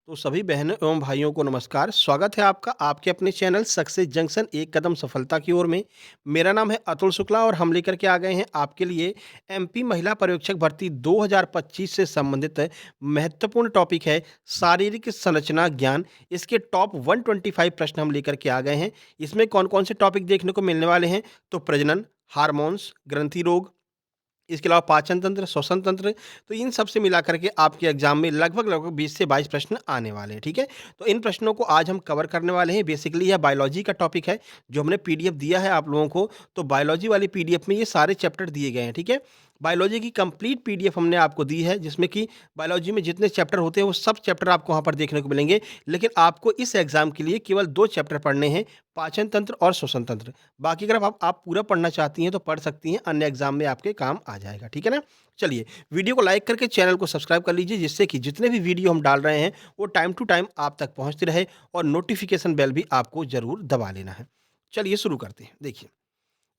तो सभी बहनों एवं भाइयों को नमस्कार। स्वागत है आपका आपके अपने चैनल सक्सेस जंक्शन एक कदम सफलता की ओर में। मेरा नाम है अतुल शुक्ला और हम लेकर के आ गए हैं आपके लिए एमपी महिला पर्यवेक्षक भर्ती 2025 से संबंधित महत्वपूर्ण टॉपिक है शारीरिक संरचना ज्ञान। इसके टॉप 125 प्रश्न हम लेकर के आ गए हैं। इसमें कौन-कौन से टॉपिक देखने को मिलने वाले हैं? तो प्रजनन, हार्मोन्स, ग्रंथि रोग, इसके अलावा पाचन तंत्र, श्वसन तंत्र, तो इन सब से मिला करके आपके एग्जाम में लगभग 20 से 22 प्रश्न आने वाले हैं, ठीक है? तो इन प्रश्नों को आज हम कवर करने वाले हैं। बेसिकली यह बायोलॉजी का टॉपिक है, जो हमने पीडीएफ दिया है आप लोगों को, तो बायोलॉजी वाली पीडीएफ में ये सारे चैप्टर दिए गए हैं, ठीक है? बायोलॉजी की कंप्लीट पीडीएफ हमने आपको दी है, जिसमें कि बायोलॉजी में जितने चैप्टर होते हैं, वो सब चैप्टर आपको वहाँ पर देखने को मिलेंगे। लेकिन आपको इस एग्जाम के लिए केवल 2 चैप्टर पढ़ने हैं, पाचन तंत्र और श्वसन तंत्र। बाकी अगर आप पूरा पढ़ना चाहती हैं तो पढ़ सकती हैं, अन्य एग्जाम में आपके काम आ जाएगा, ठीक है ना? चलिए, वीडियो को लाइक करके चैनल को सब्सक्राइब कर लीजिए, जिससे कि जितने भी वीडियो हम डाल रहे हैं वो टाइम टू टाइम आप तक पहुंचती रहे और नोटिफिकेशन बेल भी आपको ज़रूर दबा लेना है। चलिए शुरू करते हैं। देखिए,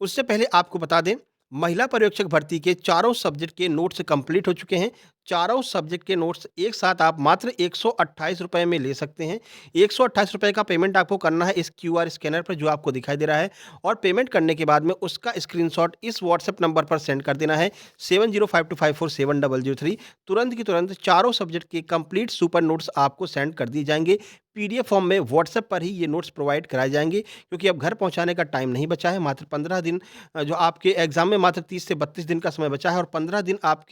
उससे पहले आपको बता दें, महिला पर्यवेक्षक भर्ती के चारों सब्जेक्ट के नोट्स कंप्लीट हो चुके हैं। चारों सब्जेक्ट के नोट्स एक साथ आप मात्र ₹128 में ले सकते हैं। ₹128 का पेमेंट आपको करना है इस क्यूआर स्कैनर पर, जो आपको दिखाई दे रहा है, और पेमेंट करने के बाद में उसका स्क्रीनशॉट इस व्हाट्सएप नंबर पर सेंड कर देना है 7052547003। तुरंत की तुरंत चारों सब्जेक्ट के कंप्लीट सुपर नोट्स आपको सेंड कर दिए जाएंगे। पीडीएफ फॉर्म में व्हाट्सएप पर ही ये नोट्स प्रोवाइड कराए जाएंगे, क्योंकि अब घर पहुंचाने का टाइम नहीं बचा है। मात्र 15 दिन जो आपके एग्जाम में मात्र 30 से 32 दिन का समय बचा है, और 15 दिन आप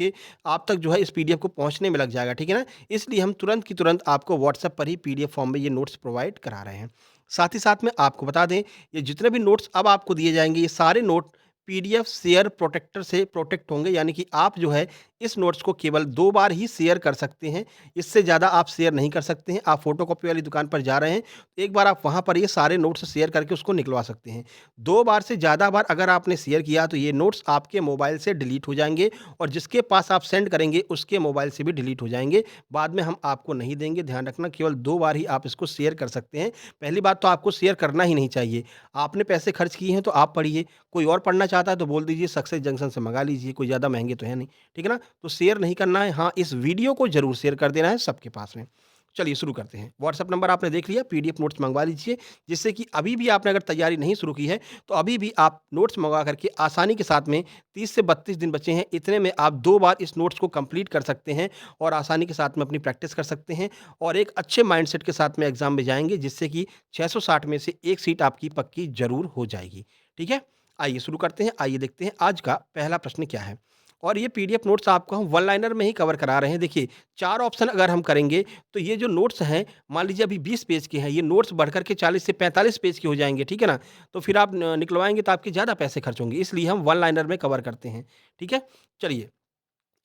तक जो है इस पीडीएफ को पहुंचने में लग जाएगा, ठीक है ना? इसलिए हम तुरंत की तुरंत आपको व्हाट्सएप पर ही पीडीएफ फॉर्म में ये नोट्स प्रोवाइड करा रहे हैं। साथ ही साथ में आपको बता दें, ये जितने भी नोट्स अब आपको दिए जाएंगे, ये सारे नोट पीडीएफ शेयर प्रोटेक्टर से प्रोटेक्ट होंगे, यानी कि आप जो है इस नोट्स को केवल 2 बार ही शेयर कर सकते हैं। इससे ज़्यादा आप शेयर नहीं कर सकते हैं। आप फोटोकॉपी वाली दुकान पर जा रहे हैं, तो एक बार आप वहाँ पर ये सारे नोट्स शेयर करके उसको निकलवा सकते हैं। 2 बार से ज़्यादा बार अगर आपने शेयर किया तो ये नोट्स आपके मोबाइल से डिलीट हो जाएँगे, और जिसके पास आप सेंड करेंगे उसके मोबाइल से भी डिलीट हो जाएँगे। बाद में हम आपको नहीं देंगे, ध्यान रखना, केवल 2 बार ही आप इसको शेयर कर सकते हैं। पहली बात तो आपको शेयर करना ही नहीं चाहिए। आपने पैसे खर्च किए हैं तो आप पढ़िए, कोई और पढ़ना चाहता है तो बोल दीजिए सक्सेस जंक्शन से मँगा लीजिए, कोई ज़्यादा महँगे तो है नहीं, ठीक है ना? तो शेयर नहीं करना है। हाँ, इस वीडियो को ज़रूर शेयर कर देना है सबके पास में। चलिए शुरू करते हैं। व्हाट्सएप नंबर आपने देख लिया, पीडीएफ नोट्स मँगवा लीजिए, जिससे कि अभी भी आपने अगर तैयारी नहीं शुरू की है, तो अभी भी आप नोट्स मँगवा करके आसानी के साथ में 30 से 32 दिन बचे हैं, इतने में आप 2 बार इस नोट्स को कंप्लीट कर सकते हैं और आसानी के साथ में अपनी प्रैक्टिस कर सकते हैं, और एक अच्छे माइंडसेट के साथ में एग्ज़ाम में जाएँगे, जिससे कि 660 में से 1 सीट आपकी पक्की ज़रूर हो जाएगी। ठीक है? आइए शुरू करते हैं। आइए देखते हैं आज का पहला प्रश्न क्या है। और ये पीडीएफ नोट्स आपको हम वन लाइनर में ही कवर करा रहे हैं। देखिए, 4 ऑप्शन अगर हम करेंगे, तो ये जो नोट्स हैं, मान लीजिए अभी 20 पेज के हैं, ये नोट्स बढ़ कर के 40 से 45 पेज के हो जाएँगे, ठीक है ना? तो फिर आप न निकलवाएँगे तो आपके ज़्यादा पैसे खर्च होंगे, इसलिए हम वन लाइनर में कवर करते हैं, ठीक है? चलिए,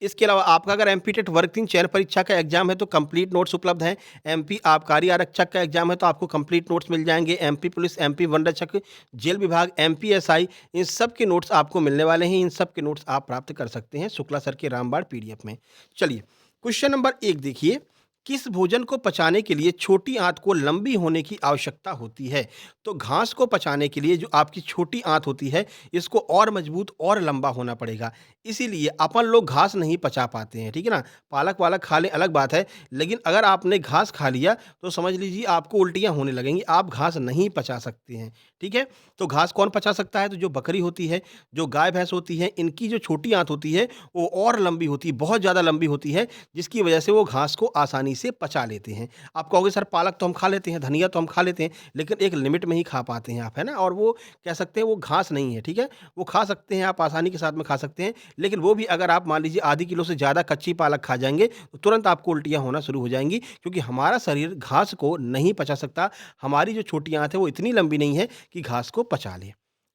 इसके अलावा आपका अगर एमपी टेट वर्ग 3 चयन परीक्षा का एग्जाम है तो कंप्लीट नोट्स उपलब्ध हैं। एमपी आबकारी आरक्षक का एग्जाम है तो आपको कंप्लीट नोट्स मिल जाएँगे। एमपी पुलिस, एमपी वन रक्षक, जेल विभाग, एमपी एसआई, इन सब के नोट्स आपको मिलने वाले हैं। इन सब के नोट्स आप प्राप्त कर सकते हैं शुक्ला सर के रामबाण पीडीएफ में। चलिए, क्वेश्चन नंबर 1 देखिए, किस भोजन को पचाने के लिए छोटी आंत को लंबी होने की आवश्यकता होती है? तो घास को पचाने के लिए जो आपकी छोटी आंत होती है, इसको और मजबूत और लंबा होना पड़ेगा। इसीलिए अपन लोग घास नहीं पचा पाते हैं, ठीक है ना? पालक-वालक खा लें अलग बात है, लेकिन अगर आपने घास खा लिया तो समझ लीजिए आपको उल्टियाँ होने लगेंगी, आप घास नहीं पचा सकते हैं, ठीक है? तो घास कौन पचा सकता है? तो जो बकरी होती है, जो गाय-भैंस होती है, इनकी जो छोटी आंत होती है, वो और लंबी होती है, बहुत ज़्यादा लंबी होती है, जिसकी वजह से वो घास को आसानी से पचा लेते हैं। आप कहोगे सर पालक तो हम खा लेते हैं, धनिया तो हम खा लेते हैं, लेकिन एक लिमिट में ही खा पाते हैं आप, है ना? और वो कह सकते हैं वो घास नहीं है, ठीक है? वो खा सकते हैं, आप आसानी के साथ में खा सकते हैं, लेकिन वो भी अगर आप मान लीजिए आधी किलो से ज़्यादा कच्ची पालक खा जाएँगे, तो तुरंत आपको उल्टियाँ होना शुरू हो जाएँगी, क्योंकि हमारा शरीर घास को नहीं पचा सकता। हमारी जो छोटी आँत है वो इतनी लंबी नहीं है कि घास को पचा ले।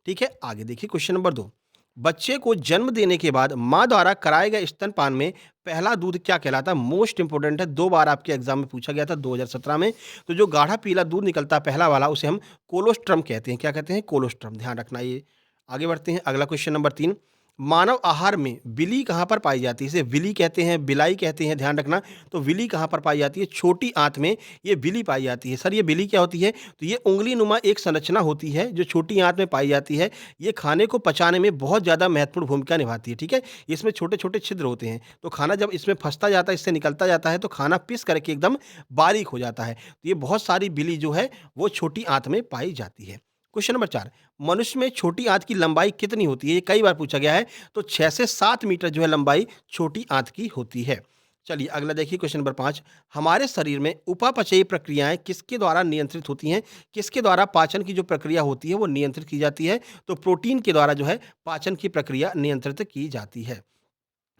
ठीक है? आगे देखिए क्वेश्चन नंबर 2, बच्चे को जन्म देने के बाद माँ द्वारा कराए गए स्तनपान में पहला दूध क्या कहलाता है? मोस्ट इंपोर्टेंट है, 2 बार आपके एग्जाम में पूछा गया था 2017 में। तो जो गाढ़ा पीला दूध निकलता है पहला वाला, उसे हम कोलोस्ट्रम कहते हैं। क्या कहते हैं? कोलोस्ट्रम। ध्यान रखना ये। आगे बढ़ते हैं, अगला क्वेश्चन नंबर 3, मानव आहार में विली कहाँ पर पाई जाती है? इसे विली कहते हैं, बिलाई कहते हैं, ध्यान रखना। तो विली कहाँ पर पाई जाती है? छोटी आँत में ये विली पाई जाती है। सर ये विली क्या होती है? तो ये उँगलीनुमा एक संरचना होती है जो छोटी आँत में पाई जाती है। ये खाने को पचाने में बहुत ज़्यादा महत्वपूर्ण भूमिका निभाती है, ठीक है? इसमें छोटे-छोटे छिद्र होते हैं, तो खाना जब इसमें फँसता जाता है, इससे निकलता जाता है, तो खाना पिस करके एकदम बारीक हो जाता है। तो ये बहुत सारी विली जो है वो छोटी आँत में पाई जाती है। क्वेश्चन नंबर 4, मनुष्य में छोटी आँत की लंबाई कितनी होती है? ये कई बार पूछा गया है। तो 6 से 7 मीटर जो है लंबाई छोटी आँत की होती है। चलिए अगला देखिए क्वेश्चन नंबर 5, हमारे शरीर में उपापचयी प्रक्रियाएँ किसके द्वारा नियंत्रित होती हैं? किसके द्वारा पाचन की जो प्रक्रिया होती है वो नियंत्रित की जाती है? तो प्रोटीन के द्वारा जो है पाचन की प्रक्रिया नियंत्रित की जाती है।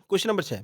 क्वेश्चन नंबर 6,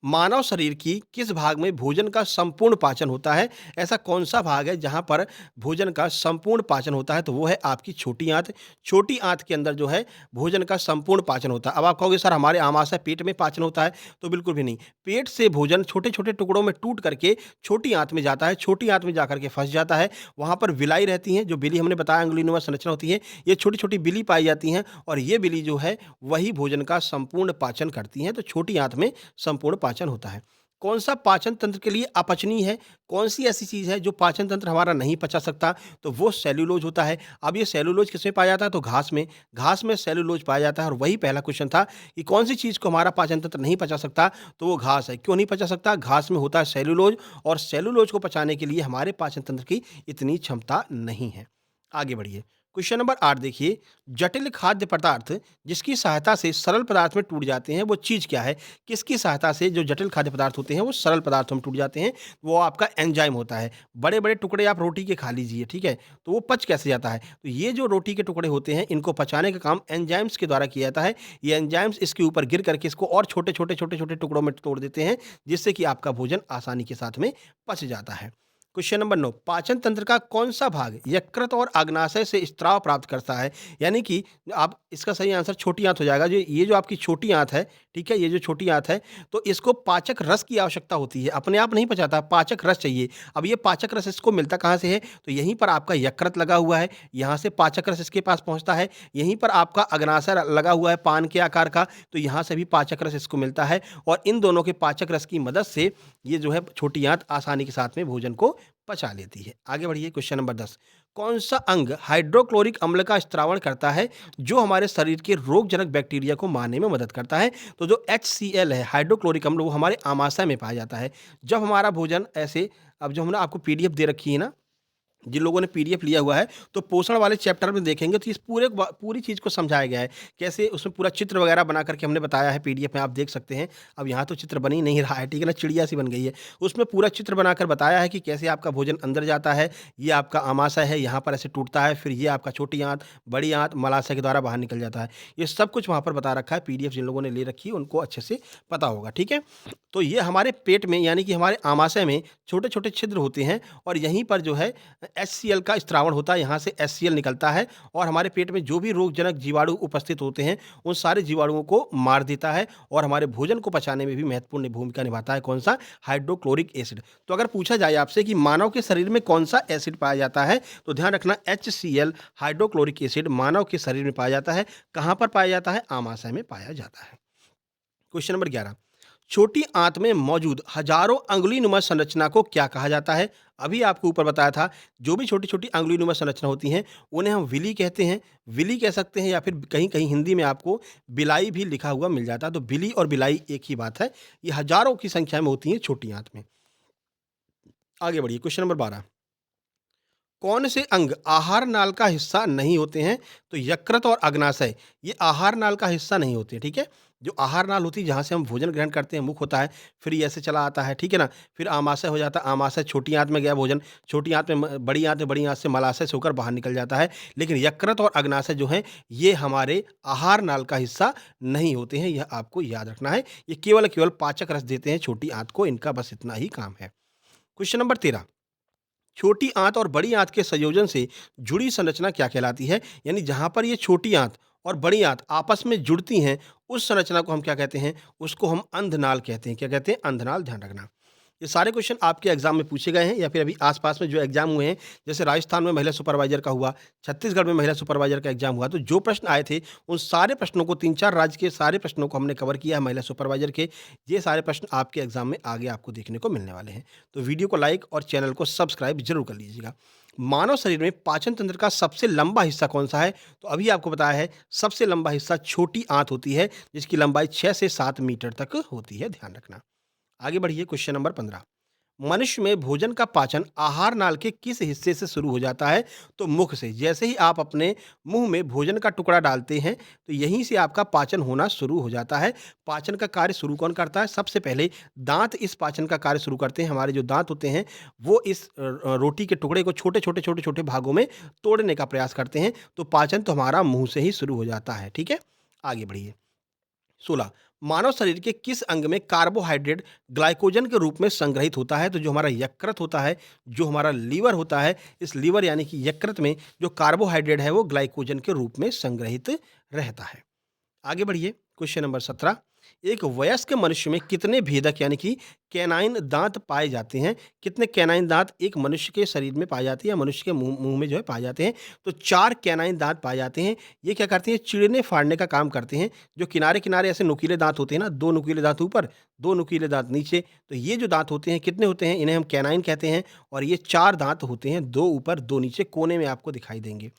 मानव शरीर की किस भाग में भोजन का संपूर्ण पाचन होता है? ऐसा कौन-सा भाग है जहाँ पर भोजन का संपूर्ण पाचन होता है? तो वो है आपकी छोटी आँत। छोटी आँत के अंदर जो है भोजन का संपूर्ण पाचन होता है। अब आप कहोगे सर हमारे आमाशय पेट में पाचन होता है, तो बिल्कुल भी नहीं। पेट से भोजन छोटे-छोटे टुकड़ों में टूट करके छोटी आँत में जाता है, छोटी आँत में जाकर के फँस जाता है। वहाँ पर विलाई रहती हैं, जो विली हमने बताया अंगुलीनुमा संरचना होती है। ये छोटी-छोटी विली पाई जाती हैं और ये विली जो है वही भोजन का संपूर्ण पाचन करती हैं। तो छोटी आँत में संपूर्ण पाचन होता है। कौन-सा पाचन तंत्र के लिए अपचनीय है? कौन-सी ऐसी चीज़ है जो पाचन तंत्र हमारा नहीं पचा सकता? तो वो सेल्युलोज़ होता है। अब ये सेल्युलोज़ किसमें पाया जाता है? तो घास में। घास में सेल्युलोज़ पाया जाता है और वही पहला क्वेश्चन था कि कौन-सी चीज़ को हमारा पाचन तंत्र नहीं पचा सकता? तो वो घास है। क्यों नहीं पचा सकता? घास में होता है सेल्युलोज़ और सेल्युलोज़ को पचाने के लिए हमारे पाचन तंत्र की इतनी क्षमता नहीं है। आगे बढ़िए। क्वेश्चन नंबर 8 देखिए, जटिल खाद्य पदार्थ जिसकी सहायता से सरल पदार्थ में टूट जाते हैं, वो चीज़ क्या है? किसकी सहायता से जो जटिल खाद्य पदार्थ होते हैं, वो सरल पदार्थों में टूट जाते हैं? वो आपका एंजाइम होता है। बड़े-बड़े टुकड़े आप रोटी के खा लीजिए, ठीक है? तो वो पच कैसे जाता है? तो ये जो रोटी के टुकड़े होते हैं, इनको पचाने का काम एंजाइम्स के द्वारा किया जाता है। ये एंजाइम्स इसके ऊपर गिर करके इसको और छोटे-छोटे, छोटे-छोटे टुकड़ों में तोड़ देते हैं, जिससे कि आपका भोजन आसानी के साथ में पच जाता है। क्वेश्चन नंबर 9, पाचन तंत्र का कौन-सा भाग यकृत और अग्नाशय से स्राव प्राप्त करता है? यानी कि आप इसका सही आंसर छोटी आँत हो जाएगा। जो ये जो आपकी छोटी आँत है, ठीक है? ये जो छोटी आँत है, तो इसको पाचक रस की आवश्यकता होती है। अपने आप नहीं पचाता, पाचक रस चाहिए। अब ये पाचक रस इसको मिलता कहाँ से है? तो यहीं पर आपका यकृत लगा हुआ है, यहाँ से पाचक रस इसके पास पहुँचता है। यहीं पर आपका अग्नाशय लगा हुआ है पान के आकार का, तो यहाँ से भी पाचक रस इसको मिलता है और इन दोनों के पाचक रस की मदद से ये जो है छोटी आँत आसानी के साथ में भोजन को पचा लेती है। आगे बढ़िए क्वेश्चन नंबर 10, कौन-सा अंग हाइड्रोक्लोरिक अम्ल का स्त्रावण करता है, जो हमारे शरीर के रोगजनक बैक्टीरिया को मारने में मदद करता है? तो जो HCl है, हाइड्रोक्लोरिक अम्ल, वो हमारे आमाशय में पाया जाता है। जब हमारा भोजन ऐसे, अब जो हमने आपको पीडीएफ दे रखी है ना, जिन लोगों ने पीडीएफ लिया हुआ है, तो पोषण वाले चैप्टर में देखेंगे तो इस पूरी चीज़ को समझाया गया है। कैसे उसमें पूरा चित्र वगैरह बना करके हमने बताया है, पीडीएफ में आप देख सकते हैं। अब यहाँ तो चित्र बन ही नहीं रहा है, ठीक है ना, चिड़िया-सी बन गई है। उसमें पूरा चित्र बनाकर बताया है कि कैसे आपका भोजन अंदर जाता है, ये आपका आमाशय है, यहाँ पर ऐसे टूटता है, फिर ये आपका छोटी आँत, बड़ी आँत मलाशय के द्वारा बाहर निकल जाता है। ये सब कुछ वहाँ पर बता रखा है, पीडीएफ जिन लोगों ने ले रखी है उनको अच्छे से पता होगा, ठीक है? तो ये हमारे पेट में यानी कि हमारे आमाशय में छोटे-छोटे छिद्र होते हैं और यहीं पर जो है HCl का स्त्रावण होता है, यहाँ से HCl निकलता है और हमारे पेट में जो भी रोगजनक जीवाणु उपस्थित होते हैं, उन सारे जीवाणुओं को मार देता है और हमारे भोजन को पचाने में भी महत्वपूर्ण भूमिका निभाता है। कौन-सा? Hydrochloric acid. तो अगर पूछा जाए आपसे कि मानव के शरीर में कौन-सा एसिड पाया जाता है, तो ध्यान रखना HCl हाइड्रोक्लोरिक एसिड मानव के शरीर में पाया जाता है। कहाँ पर पाया जाता है? आमाशय में पाया जाता है। क्वेश्चन नंबर 11, छोटी आंत में मौजूद हजारों अंगुलीनुमा संरचना को क्या कहा जाता है? अभी आपको ऊपर बताया था, जो भी छोटी-छोटी अंगुलीनुमा संरचना होती हैं, उन्हें हम विली कहते हैं। विली कह सकते हैं या फिर कहीं-कहीं हिंदी में आपको बिलाई भी लिखा हुआ मिल जाता है। तो बिली और बिलाई एक ही बात है। ये हजारों की संख्या में होती हैं छोटी आंत में। आगे बढ़िए क्वेश्चन नंबर 12, कौन से अंग आहार नाल का हिस्सा नहीं होते हैं? तो यकृत और अग्नाशय ये आहार नाल का हिस्सा नहीं होते, ठीक है? जो आहार नाल होती है जहाँ से हम भोजन ग्रहण करते हैं, मुख होता है, फिर ये ऐसे चला आता है, ठीक है ना? फिर आमाशय हो जाता है, आमाशय छोटी आँत में गया भोजन, छोटी आँत में बड़ी आँत में, बड़ी आँत से मलाशय से होकर बाहर निकल जाता है। लेकिन यकृत और अग्नाशय जो हैं, ये हमारे आहार नाल का हिस्सा नहीं होते हैं, यह आपको याद रखना है। ये केवल पाचक रस देते हैं छोटी आँत को, इनका बस इतना ही काम है। क्वेश्चन नंबर 13, छोटी आंत और बड़ी आंत के संयोजन से जुड़ी संरचना क्या कहलाती है? यानी जहाँ पर ये छोटी आंत और बड़ी आंत आपस में जुड़ती हैं, उस संरचना को हम क्या कहते हैं? उसको हम अंधनाल कहते हैं। क्या कहते हैं? अंधनाल, ध्यान रखना। ये सारे क्वेश्चन आपके एग्जाम में पूछे गए हैं या फिर अभी आसपास में जो एग्जाम हुए हैं, जैसे राजस्थान में महिला सुपरवाइजर का हुआ, छत्तीसगढ़ में महिला सुपरवाइजर का एग्जाम हुआ, तो जो प्रश्न आए थे उन सारे प्रश्नों को 3-4 राज्य के सारे प्रश्नों को हमने कवर किया है महिला सुपरवाइजर के। ये सारे प्रश्न आपके एग्जाम में आगे आपको देखने को मिलने वाले हैं। तो वीडियो को लाइक और चैनल को सब्सक्राइब जरूर कर लीजिएगा। मानव शरीर में पाचन तंत्र का सबसे लंबा हिस्सा कौन सा है? तो अभी आपको बताया है, सबसे लंबा हिस्सा छोटी आंत होती है जिसकी लंबाई 6 से 7 मीटर तक होती है, ध्यान रखना। आगे बढ़िए, क्वेश्चन नंबर 15। मनुष्य में भोजन का पाचन आहार नाल के किस हिस्से से शुरू हो जाता है? तो मुख से। जैसे ही आप अपने मुंह में भोजन का टुकड़ा डालते हैं, तो यहीं से आपका पाचन होना शुरू हो जाता है। पाचन का कार्य शुरू कौन करता है? सबसे पहले दांत इस पाचन का कार्य शुरू करते हैं। हमारे जो दांत होते हैं, वो इस रोटी के टुकड़े को छोटे-छोटे भागों में तोड़ने का प्रयास करते हैं। तो पाचन तो हमारा मुंह से ही शुरू हो जाता है, ठीक है? आगे बढ़िए। 16। मानव शरीर के किस अंग में कार्बोहाइड्रेट ग्लाइकोजन के रूप में संग्रहित होता है? तो जो हमारा यकृत होता है, जो हमारा लीवर होता है, इस लीवर यानी कि यकृत में जो कार्बोहाइड्रेट है वो ग्लाइकोजन के रूप में संग्रहित रहता है। आगे बढ़िए, क्वेश्चन नंबर 17। एक वयस्क मनुष्य में कितने भेदक यानी कि कैनाइन दांत पाए जाते हैं? कितने कैनाइन दांत एक मनुष्य के शरीर में पाए जाते हैं या मनुष्य के मुंह मुंह में जो है पाए जाते हैं? तो 4 कैनाइन दांत पाए जाते हैं। ये क्या करते हैं? चीरने फाड़ने का काम करते हैं। जो किनारे किनारे ऐसे नुकीले दांत होते हैं ना, 2 नुकीले दांत ऊपर, 2 नुकीले दांत नीचे, तो ये जो दांत होते हैं कितने होते हैं? इन्हें हम कैनाइन कहते हैं। और ये 4 दांत होते हैं, 2 ऊपर 2 नीचे, कोने में आपको दिखाई देंगे।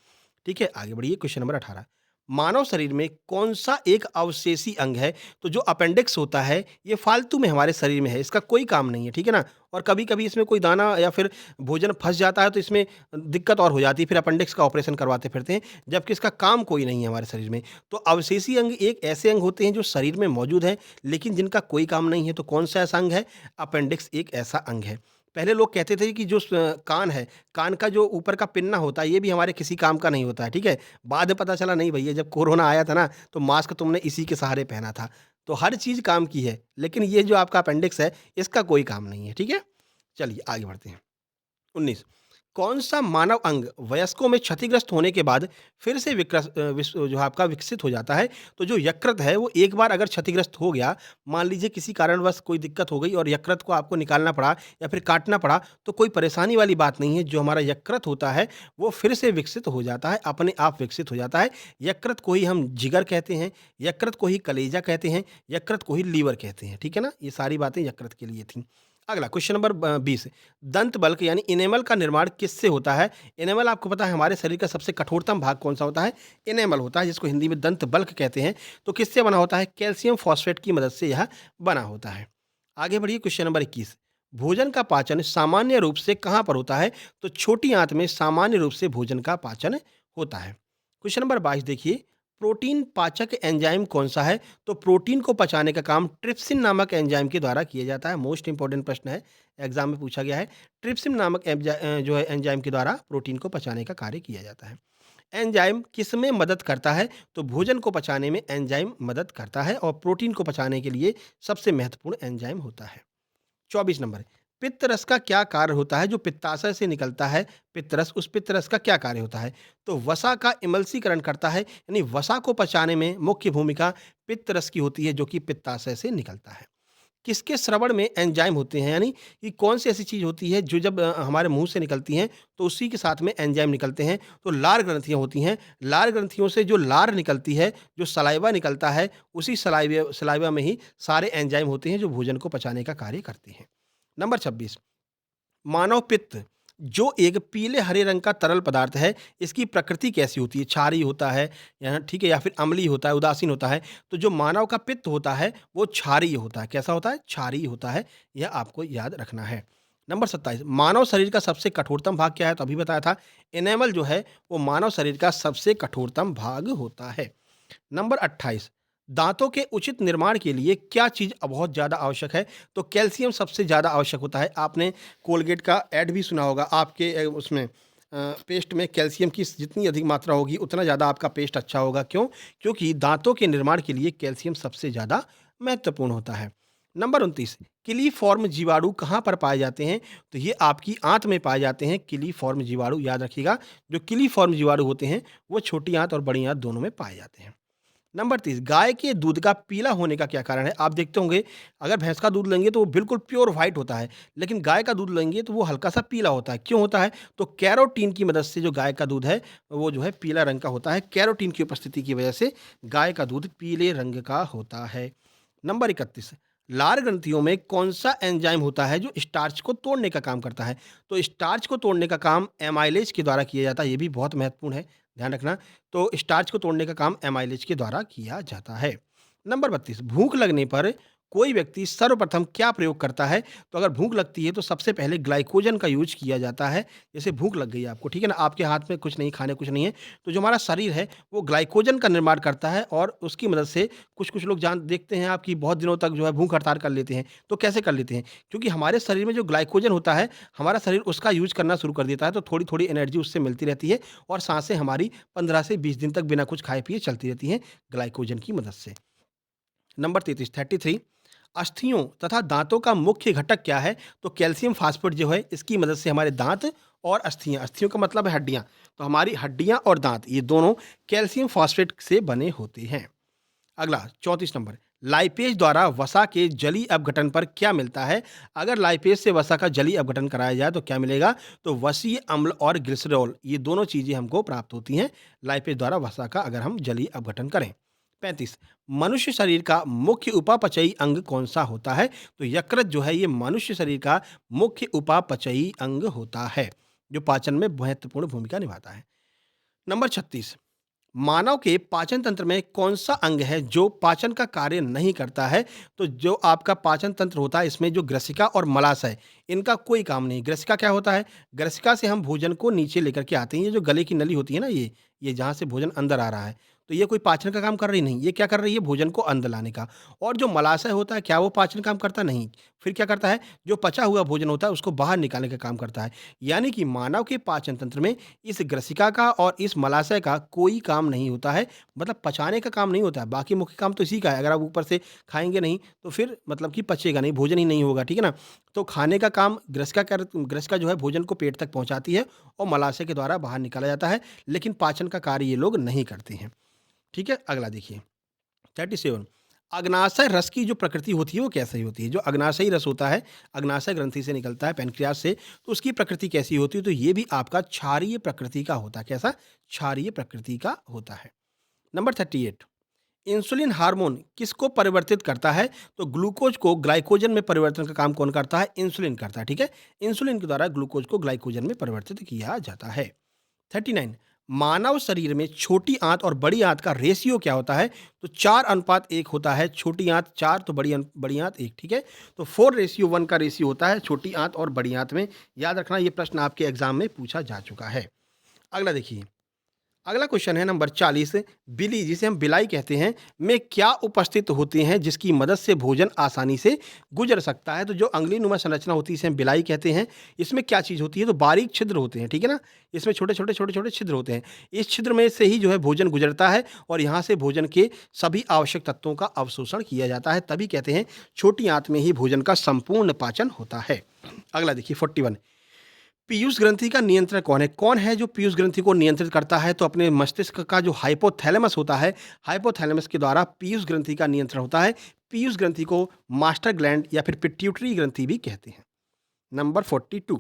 ठीक है, आगे बढ़िए, क्वेश्चन नंबर 18। मानव शरीर में कौन-सा एक अवशेषी अंग है? तो जो अपेंडिक्स होता है, ये फालतू में हमारे शरीर में है, इसका कोई काम नहीं है, ठीक है ना? और कभी-कभी इसमें कोई दाना या फिर भोजन फँस जाता है, तो इसमें दिक्कत और हो जाती है, फिर अपेंडिक्स का ऑपरेशन करवाते फिरते हैं, जबकि इसका काम कोई नहीं है हमारे शरीर में। तो अवशेषी अंग एक ऐसे अंग होते हैं जो शरीर में मौजूद हैं, लेकिन जिनका कोई काम नहीं है, तो कौन-सा ऐसा अंग है? अपेंडिक्स एक ऐसा अंग है। पहले लोग कहते थे कि जो कान है, कान का जो ऊपर का पिन्ना होता है, ये भी हमारे किसी काम का नहीं होता है, ठीक है? बाद में पता चला नहीं भैया, जब कोरोना आया था ना, तो मास्क तुमने इसी के सहारे पहना था। तो हर चीज़ काम की है, लेकिन ये जो आपका अपेंडिक्स है, इसका कोई काम नहीं है, ठीक है? चलिए आगे बढ़ते हैं। 19। कौन-सा मानव अंग वयस्कों में क्षतिग्रस्त होने के बाद फिर से जो आपका विकसित हो जाता है? तो जो यकृत है वो एक बार अगर क्षतिग्रस्त हो गया, मान लीजिए किसी कारणवश कोई दिक्कत हो गई और यकृत को आपको निकालना पड़ा या फिर काटना पड़ा, तो कोई परेशानी वाली बात नहीं है। जो हमारा यकृत होता है वो फिर से विकसित हो जाता है, अपने आप विकसित हो जाता है। यकृत को ही हम जिगर कहते हैं, यकृत को ही कलेजा कहते हैं, यकृत को ही लीवर कहते हैं, ठीक है ना? ये सारी बातें यकृत के लिए थी। अगला क्वेश्चन नंबर 20। दंत बल्क यानी इनेमल का निर्माण किससे होता है? इनेमल आपको पता है हमारे शरीर का सबसे कठोरतम भाग कौन सा होता है? इनेमल होता है, जिसको हिंदी में दंत बल्क कहते हैं। तो किससे बना होता है? कैल्शियम फॉस्फेट की मदद से यह बना होता है। आगे बढ़िए, क्वेश्चन नंबर 21। भोजन का पाचन सामान्य रूप से कहाँ पर होता है? तो छोटी आंत में सामान्य रूप से भोजन का पाचन होता है। क्वेश्चन नंबर 22 देखिए, प्रोटीन पाचक एंजाइम कौन सा है? तो प्रोटीन को पचाने का काम ट्रिप्सिन नामक एंजाइम के द्वारा किया जाता है। मोस्ट इंपोर्टेंट प्रश्न है, एग्जाम में पूछा गया है। ट्रिप्सिन नामक जो है एंजाइम के द्वारा प्रोटीन को पचाने का कार्य किया जाता है। एंजाइम किसमें मदद करता है? तो भोजन को पचाने में एंजाइम मदद करता है और प्रोटीन को पचाने के लिए सबसे महत्वपूर्ण एंजाइम होता है। 24 नंबर, पित्त रस का क्या कार्य होता है? जो पित्ताशय से निकलता है पित्त रस, उस पित्त रस का क्या कार्य होता है? तो वसा का इमल्सीकरण करता है, यानी वसा को पचाने में मुख्य भूमिका पित्त रस की होती है, जो कि पित्ताशय से निकलता है। किसके श्रवण में एंजाइम होते हैं? यानी कि कौन सी ऐसी चीज़ होती है जो जब हमारे मुँह से निकलती हैं, तो उसी के साथ में एंजाइम निकलते हैं। तो लार ग्रंथियाँ होती हैं। लार ग्रंथियों से जो लार निकलती है, जो सलाइवा निकलता है, उसी सलाइवा सलाइवा में ही सारे एंजाइम होते हैं जो भोजन को पचाने का कार्य करते हैं। नंबर 26। मानव पित्त जो एक पीले हरे रंग का तरल पदार्थ है, इसकी प्रकृति कैसी होती है? क्षारीय होता है, या ठीक है, या फिर अम्लीय होता है, उदासीन होता है? तो जो मानव का पित्त होता है वो क्षारीय होता है। कैसा होता है? क्षारीय होता है। यह आपको याद रखना है। नंबर 27। मानव शरीर का सबसे कठोरतम भाग क्या है? तो अभी बताया था, एनेमल जो है वो मानव शरीर का सबसे कठोरतम भाग होता है। नंबर 28। दांतों के उचित निर्माण के लिए क्या चीज़ बहुत ज़्यादा आवश्यक है? तो कैल्शियम सबसे ज़्यादा आवश्यक होता है। आपने कोलगेट का ऐड भी सुना होगा। आपके उसमें पेस्ट में कैल्शियम की जितनी अधिक मात्रा होगी, उतना ज़्यादा आपका पेस्ट अच्छा होगा। क्यों? क्योंकि दांतों के निर्माण के लिए कैल्शियम सबसे ज़्यादा महत्वपूर्ण होता है। नंबर 29। किलीफॉर्म जीवाणु कहाँ पर पाए जाते हैं? तो ये आपकी आंत में पाए जाते हैं। किलीफॉर्म जीवाणु याद रखिएगा। जो किलीफॉर्म जीवाणु होते हैं वो छोटी आंत और बड़ी आंत दोनों में पाए जाते हैं। नंबर 30, गाय के दूध का पीला होने का क्या कारण है? आप देखते होंगे अगर भैंस का दूध लेंगे तो वो बिल्कुल प्योर व्हाइट होता है, लेकिन गाय का दूध लेंगे तो वो हल्का-सा पीला होता है। क्यों होता है? तो कैरोटीन की मदद से जो गाय का दूध है, वो जो है पीला रंग का होता है। कैरोटीन की उपस्थिति की वजह से गाय का दूध पीले रंग का होता है। नंबर 31, लार ग्रंथियों में कौन-सा एंजाइम होता है जो स्टार्च को तोड़ने का काम करता है? तो स्टार्च को तोड़ने का काम एमाइलेज के द्वारा किया जाता है, ये भी बहुत महत्वपूर्ण है, ध्यान रखना। तो स्टार्च को तोड़ने का काम एमाइलेज के द्वारा किया जाता है। नंबर 32, भूख लगने पर कोई व्यक्ति सर्वप्रथम क्या प्रयोग करता है? तो अगर भूख लगती है तो सबसे पहले ग्लाइकोजन का यूज़ किया जाता है। जैसे भूख लग गई है आपको, ठीक है ना? आपके हाथ में कुछ नहीं, खाने कुछ नहीं है, तो जो हमारा शरीर है वो ग्लाइकोजन का निर्माण करता है और उसकी मदद से कुछ-कुछ लोग जान देखते हैं आप कि बहुत दिनों तक जो है भूख हड़ताल कर लेते हैं। तो कैसे कर लेते हैं? क्योंकि हमारे शरीर में जो ग्लाइकोजन होता है, हमारा शरीर उसका यूज़ करना शुरू कर देता है, तो थोड़ी-थोड़ी एनर्जी उससे मिलती रहती है और साँसें हमारी 15 से 20 दिन तक बिना कुछ खाए-पिए चलती रहती हैं, ग्लाइकोजन की मदद से। नंबर 33 अस्थियों तथा दाँतों का मुख्य घटक क्या है? तो कैल्शियम फ़ॉस्फ़ेट जो है इसकी मदद से हमारे दाँत और अस्थियाँ, अस्थियों का मतलब है हड्डियाँ, तो हमारी हड्डियाँ और दाँत ये दोनों कैल्शियम फ़ॉस्फ़ेट से बने होते हैं। अगला 34 नंबर, लाइपेज द्वारा वसा के जलीय अपघटन पर क्या मिलता है? अगर लाइपेज से वसा का जलीय अपघटन कराया जाए तो क्या मिलेगा? तो वसीय अम्ल और ग्लिसरॉल ये दोनों चीज़ें हमको प्राप्त होती हैं लाइपेज द्वारा वसा का अगर हम जलीय अपघटन करें। 35, मनुष्य शरीर का मुख्य उपापचयी अंग कौन-सा होता है? तो यकृत जो है ये मनुष्य शरीर का मुख्य उपापचयी अंग होता है, जो पाचन में महत्वपूर्ण भूमिका निभाता है। नंबर 36, मानव के पाचन तंत्र में कौन-सा अंग है जो पाचन का कार्य नहीं करता है? तो जो आपका पाचन तंत्र होता है इसमें जो ग्रसिका और मलाशय इनका कोई काम नहीं। ग्रसिका क्या होता है? ग्रसिका से हम भोजन को नीचे लेकर के आते हैं। ये जो गले की नली होती है ना ये जहाँ से भोजन अंदर आ रहा है, तो ये कोई पाचन का काम कर रही नहीं। ये क्या कर रही है? भोजन को अंदर लाने का। और जो मलाशय होता है क्या वो पाचन काम करता? नहीं। फिर क्या करता है? जो पचा हुआ भोजन होता है उसको बाहर निकालने का काम करता है। यानी कि मानव के पाचन तंत्र में इस ग्रसिका का और इस मलाशय का कोई काम नहीं होता है, मतलब पचाने का काम नहीं होता है, बाकी मुख्य काम तो इसी का है। अगर आप ऊपर से खाएँगे नहीं, तो फिर मतलब कि पचेगा नहीं, भोजन ही नहीं होगा, ठीक है ना? तो खाने का काम ग्रसिका जो है भोजन को पेट तक पहुँचाती है और मलाशय के द्वारा बाहर निकाला जाता है, लेकिन पाचन का कार्य ये लोग नहीं करते हैं, ठीक है? अगला देखिए 37, अग्नाशय रस की जो प्रकृति होती है वो कैसी होती है? जो अग्नाशयी रस होता है, अग्नाशय ग्रंथि से निकलता है पैनक्रियाज़ से, तो उसकी प्रकृति कैसी होती है? तो ये भी आपका क्षारीय प्रकृति का होता है। कैसा? क्षारीय प्रकृति का होता है। नंबर 38, इंसुलिन हार्मोन किसको परिवर्तित करता है? तो ग्लूकोज को ग्लाइकोजन में परिवर्तन का काम कौन करता है? इंसुलिन करता है, ठीक है? इंसुलिन के द्वारा ग्लूकोज को ग्लाइकोजन में परिवर्तित किया जाता है। 39, मानव शरीर में छोटी आंत और बड़ी आंत का रेशियो क्या होता है? तो 4:1 होता है। छोटी आंत 4 तो बड़ी आंत 1, ठीक है? तो 4:1 का रेशियो होता है छोटी आंत और बड़ी आंत में। याद रखना ये प्रश्न आपके एग्जाम में पूछा जा चुका है। अगला देखिए, अगला क्वेश्चन है नंबर 40, बिली जिसे हम बिलाई कहते हैं में क्या उपस्थित होते हैं जिसकी मदद से भोजन आसानी से गुजर सकता है? तो जो अंगुलीनुमा संरचना होती है इसे हम बिलाई कहते हैं। इसमें क्या चीज़ होती है? तो बारीक छिद्र होते हैं, ठीक है ना? इसमें छोटे-छोटे छिद्र होते हैं। इस छिद्र में से ही जो है भोजन गुजरता है और यहाँ से भोजन के सभी आवश्यक तत्वों का अवशोषण किया जाता है। तभी कहते हैं छोटी आंत में ही भोजन का संपूर्ण पाचन होता है। अगला देखिए 41, पीयूष ग्रंथि का नियंत्रक कौन है? कौन है जो पीयूष ग्रंथि को नियंत्रित करता है? तो अपने मस्तिष्क का जो हाइपोथैलेमस होता है, हाइपोथैलेमस के द्वारा पीयूष ग्रंथि का नियंत्रण होता है। पीयूष ग्रंथि को मास्टर ग्लैंड या फिर पिट्यूटरी ग्रंथि भी कहते हैं। नंबर 42,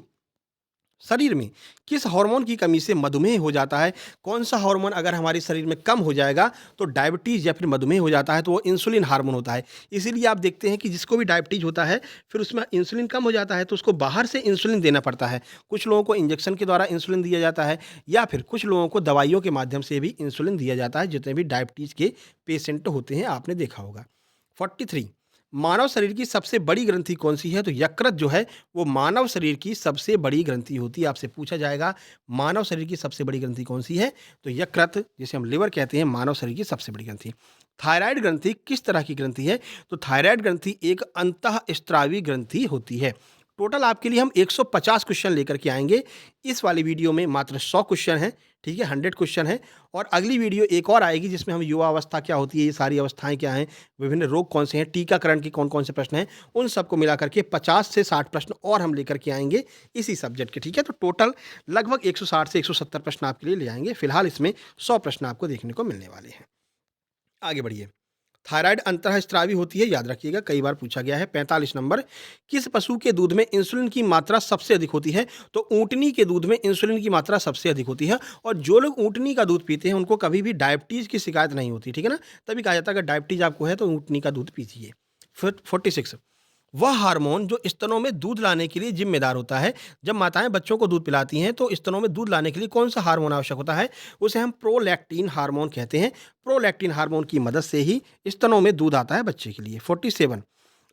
शरीर में किस हार्मोन की कमी से मधुमेह हो जाता है? कौन-सा हार्मोन अगर हमारे शरीर में कम हो जाएगा तो डायबिटीज़ या फिर मधुमेह हो जाता है, तो वो इंसुलिन हार्मोन होता है। इसीलिए आप देखते हैं कि जिसको भी डायबिटीज़ होता है, फिर उसमें इंसुलिन कम हो जाता है तो उसको बाहर से इंसुलिन देना पड़ता है। कुछ लोगों को इंजेक्शन के द्वारा इंसुलिन दिया जाता है या फिर कुछ लोगों को दवाइयों के माध्यम से भी इंसुलिन दिया जाता है, जितने भी डायबिटीज़ के पेशेंट होते हैं, आपने देखा होगा। 43, मानव शरीर की सबसे बड़ी ग्रंथि कौन-सी है? तो यकृत जो है वो मानव शरीर की सबसे बड़ी ग्रंथि होती है। आपसे पूछा जाएगा मानव शरीर की सबसे बड़ी ग्रंथि कौन-सी है? तो यकृत जिसे हम लिवर कहते हैं मानव शरीर की सबसे बड़ी ग्रंथि। थायराइड ग्रंथि किस तरह की ग्रंथि है? तो थायराइड ग्रंथि एक अंतःस्त्रावी ग्रंथि होती है। टोटल आपके लिए हम 150 क्वेश्चन लेकर के आएँगे। इस वाली वीडियो में मात्र 100 क्वेश्चन हैं, ठीक है? 100 क्वेश्चन हैं और अगली वीडियो एक और आएगी जिसमें हम युवा अवस्था क्या होती है, ये सारी अवस्थाएँ क्या हैं, विभिन्न रोग कौन से हैं, टीकाकरण के कौन-कौन से प्रश्न हैं, उन सबको मिला करके 50 से 60 प्रश्न और हम लेकर के आएँगे इसी सब्जेक्ट के, ठीक है? तो टोटल लगभग 160 से 170 प्रश्न आपके लिए ले आएँगे। फिलहाल इसमें 100 प्रश्न आपको देखने को मिलने वाले हैं। आगे बढ़िए। थायराइड अंतःस्रावी होती है, याद रखिएगा, कई बार पूछा गया है। 45 नंबर, किस पशु के दूध में इंसुलिन की मात्रा सबसे अधिक होती है? तो ऊँटनी के दूध में इंसुलिन की मात्रा सबसे अधिक होती है और जो लोग ऊँटनी का दूध पीते हैं उनको कभी भी डायबिटीज़ की शिकायत नहीं होती, ठीक है ना? तभी कहा जाता है अगर डायबिटीज़ आपको है तो ऊँटनी का दूध पीजिए। फिर 46, वह हार्मोन जो स्तनों में दूध लाने के लिए जिम्मेदार होता है। जब माताएँ बच्चों को दूध पिलाती हैं तो स्तनों में दूध लाने के लिए कौन-सा हार्मोन आवश्यक होता है? उसे हम प्रोलैक्टिन हार्मोन कहते हैं। प्रोलैक्टिन हार्मोन की मदद से ही स्तनों में दूध आता है बच्चे के लिए। 47,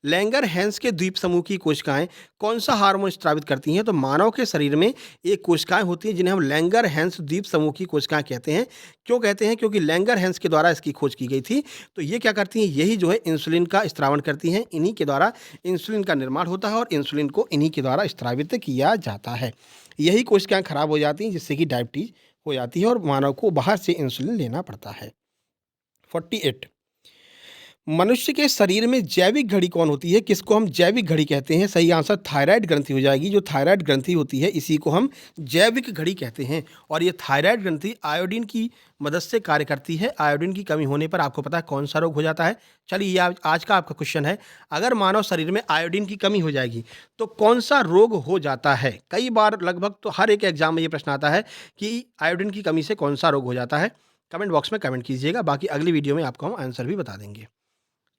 लैंगर-हैंस के द्वीप समूह की कोशिकाएँ कौन-सा हार्मोन स्रावित करती हैं? तो मानव के शरीर में एक कोशिकाएँ होती हैं जिन्हें हम लैंगर-हैंस द्वीप समूह की कोशिकाएँ कहते हैं। क्यों कहते हैं? क्योंकि लैंगर-हैंस के द्वारा इसकी खोज की गई थी। तो ये क्या करती हैं? यही जो है इंसुलिन का स्रावण करती हैं। इन्हीं के द्वारा इंसुलिन का निर्माण होता है और इंसुलिन को इन्हीं के द्वारा स्रावित किया जाता है। यही कोशिकाएँ खराब हो जाती हैं जिससे कि डायबिटीज़ हो जाती है और मानव को बाहर से इंसुलिन लेना पड़ता है। 48, मनुष्य के शरीर में जैविक घड़ी कौन होती है? किसको हम जैविक घड़ी कहते हैं? सही आंसर थायराइड ग्रंथि हो जाएगी। जो थायराइड ग्रंथि होती है इसी को हम जैविक घड़ी कहते हैं और ये थायराइड ग्रंथि आयोडीन की मदद से कार्य करती है। आयोडीन की कमी होने पर आपको पता है कौन सा रोग हो जाता है? चलिए ये आज का आपका क्वेश्चन है। अगर मानव शरीर में आयोडीन की कमी हो जाएगी तो कौन सा रोग हो जाता है? कई बार लगभग तो हर एक एग्जाम में ये प्रश्न आता है कि आयोडीन की कमी से कौन सा रोग हो जाता है? कमेंट बॉक्स में कमेंट कीजिएगा, बाकी अगली वीडियो में आपको हम आंसर भी बता देंगे।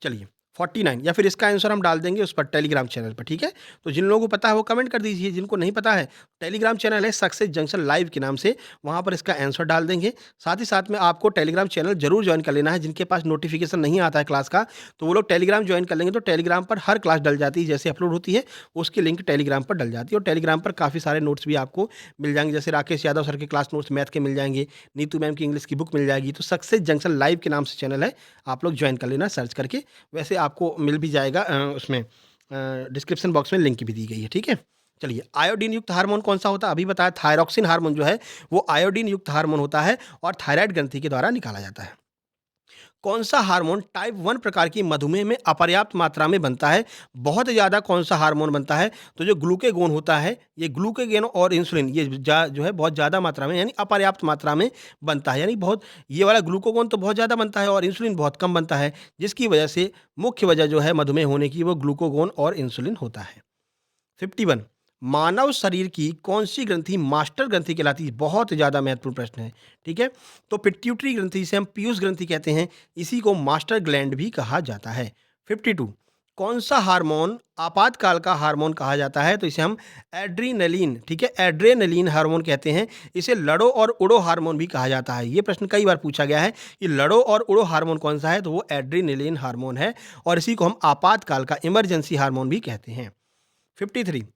चलिए 49 या फिर इसका आंसर हम डाल देंगे उस पर टेलीग्राम चैनल पर, ठीक है? तो जिन लोगों को पता है वो कमेंट कर दीजिए, जिनको नहीं पता है टेलीग्राम चैनल है सक्सेस जंक्शन लाइव के नाम से, वहाँ पर इसका आंसर डाल देंगे। साथ ही साथ में आपको टेलीग्राम चैनल ज़रूर जॉइन कर लेना है। जिनके पास नोटिफिकेशन नहीं आता है क्लास का, तो वो लोग टेलीग्राम जॉइन कर लेंगे तो टेलीग्राम पर हर क्लास डल जाती है, जैसे अपलोड होती है उसकी लिंक टेलीग्राम पर डल जाती है और टेलीग्राम पर काफ़ी सारे नोट्स भी आपको मिल जाएंगे। जैसे राकेश यादव सर के क्लास नोट्स मैथ के मिल जाएंगे, नीतू मैम की इंग्लिश की बुक मिल जाएगी। तो सक्सेस जंक्शन लाइव के नाम से चैनल है, आप लोग ज्वाइन कर लेना सर्च करके। वैसे आपको मिल भी जाएगा उसमें डिस्क्रिप्शन बॉक्स में लिंक भी दी गई है, ठीक है? चलिए, आयोडीन युक्त हार्मोन कौन-सा होता है? अभी बताया थायरॉक्सिन हार्मोन जो है वो आयोडीन युक्त हार्मोन होता है और थायराइड ग्रंथि के द्वारा निकाला जाता है। कौन-सा हार्मोन टाइप 1 प्रकार की मधुमेह में अपर्याप्त मात्रा में बनता है? बहुत ज़्यादा कौन-सा हार्मोन बनता है? तो जो ग्लूकागोन होता है, ये ग्लूकागोन और इंसुलिन ये जो है बहुत ज़्यादा मात्रा में यानी अपर्याप्त मात्रा में बनता है। यानी बहुत ये वाला ग्लूकागोन तो बहुत ज़्यादा बनता है और इंसुलिन बहुत कम बनता है, जिसकी वजह से मुख्य वजह जो है मधुमेह होने की वो ग्लूकागोन और इंसुलिन होता है। 51, मानव शरीर की कौन-सी ग्रंथि मास्टर ग्रंथि कहलाती है? बहुत ज़्यादा महत्वपूर्ण प्रश्न है, ठीक है? तो पिट्यूटरी ग्रंथि जिसे हम पीयूष ग्रंथि कहते हैं, इसी को मास्टर ग्लैंड भी कहा जाता है। 52, कौन-सा हार्मोन आपातकाल का हार्मोन कहा जाता है? तो इसे हम एड्रेनलिन, ठीक है? एड्रेनलिन हार्मोन कहते हैं। इसे लड़ो और उड़ो हार्मोन भी कहा जाता है। ये प्रश्न कई बार पूछा गया है कि लड़ो और उड़ो हार्मोन कौन-सा है? तो वो एड्रेनलिन हार्मोन है और इसी को हम आपातकाल का इमरजेंसी हार्मोन भी कहते हैं। 53,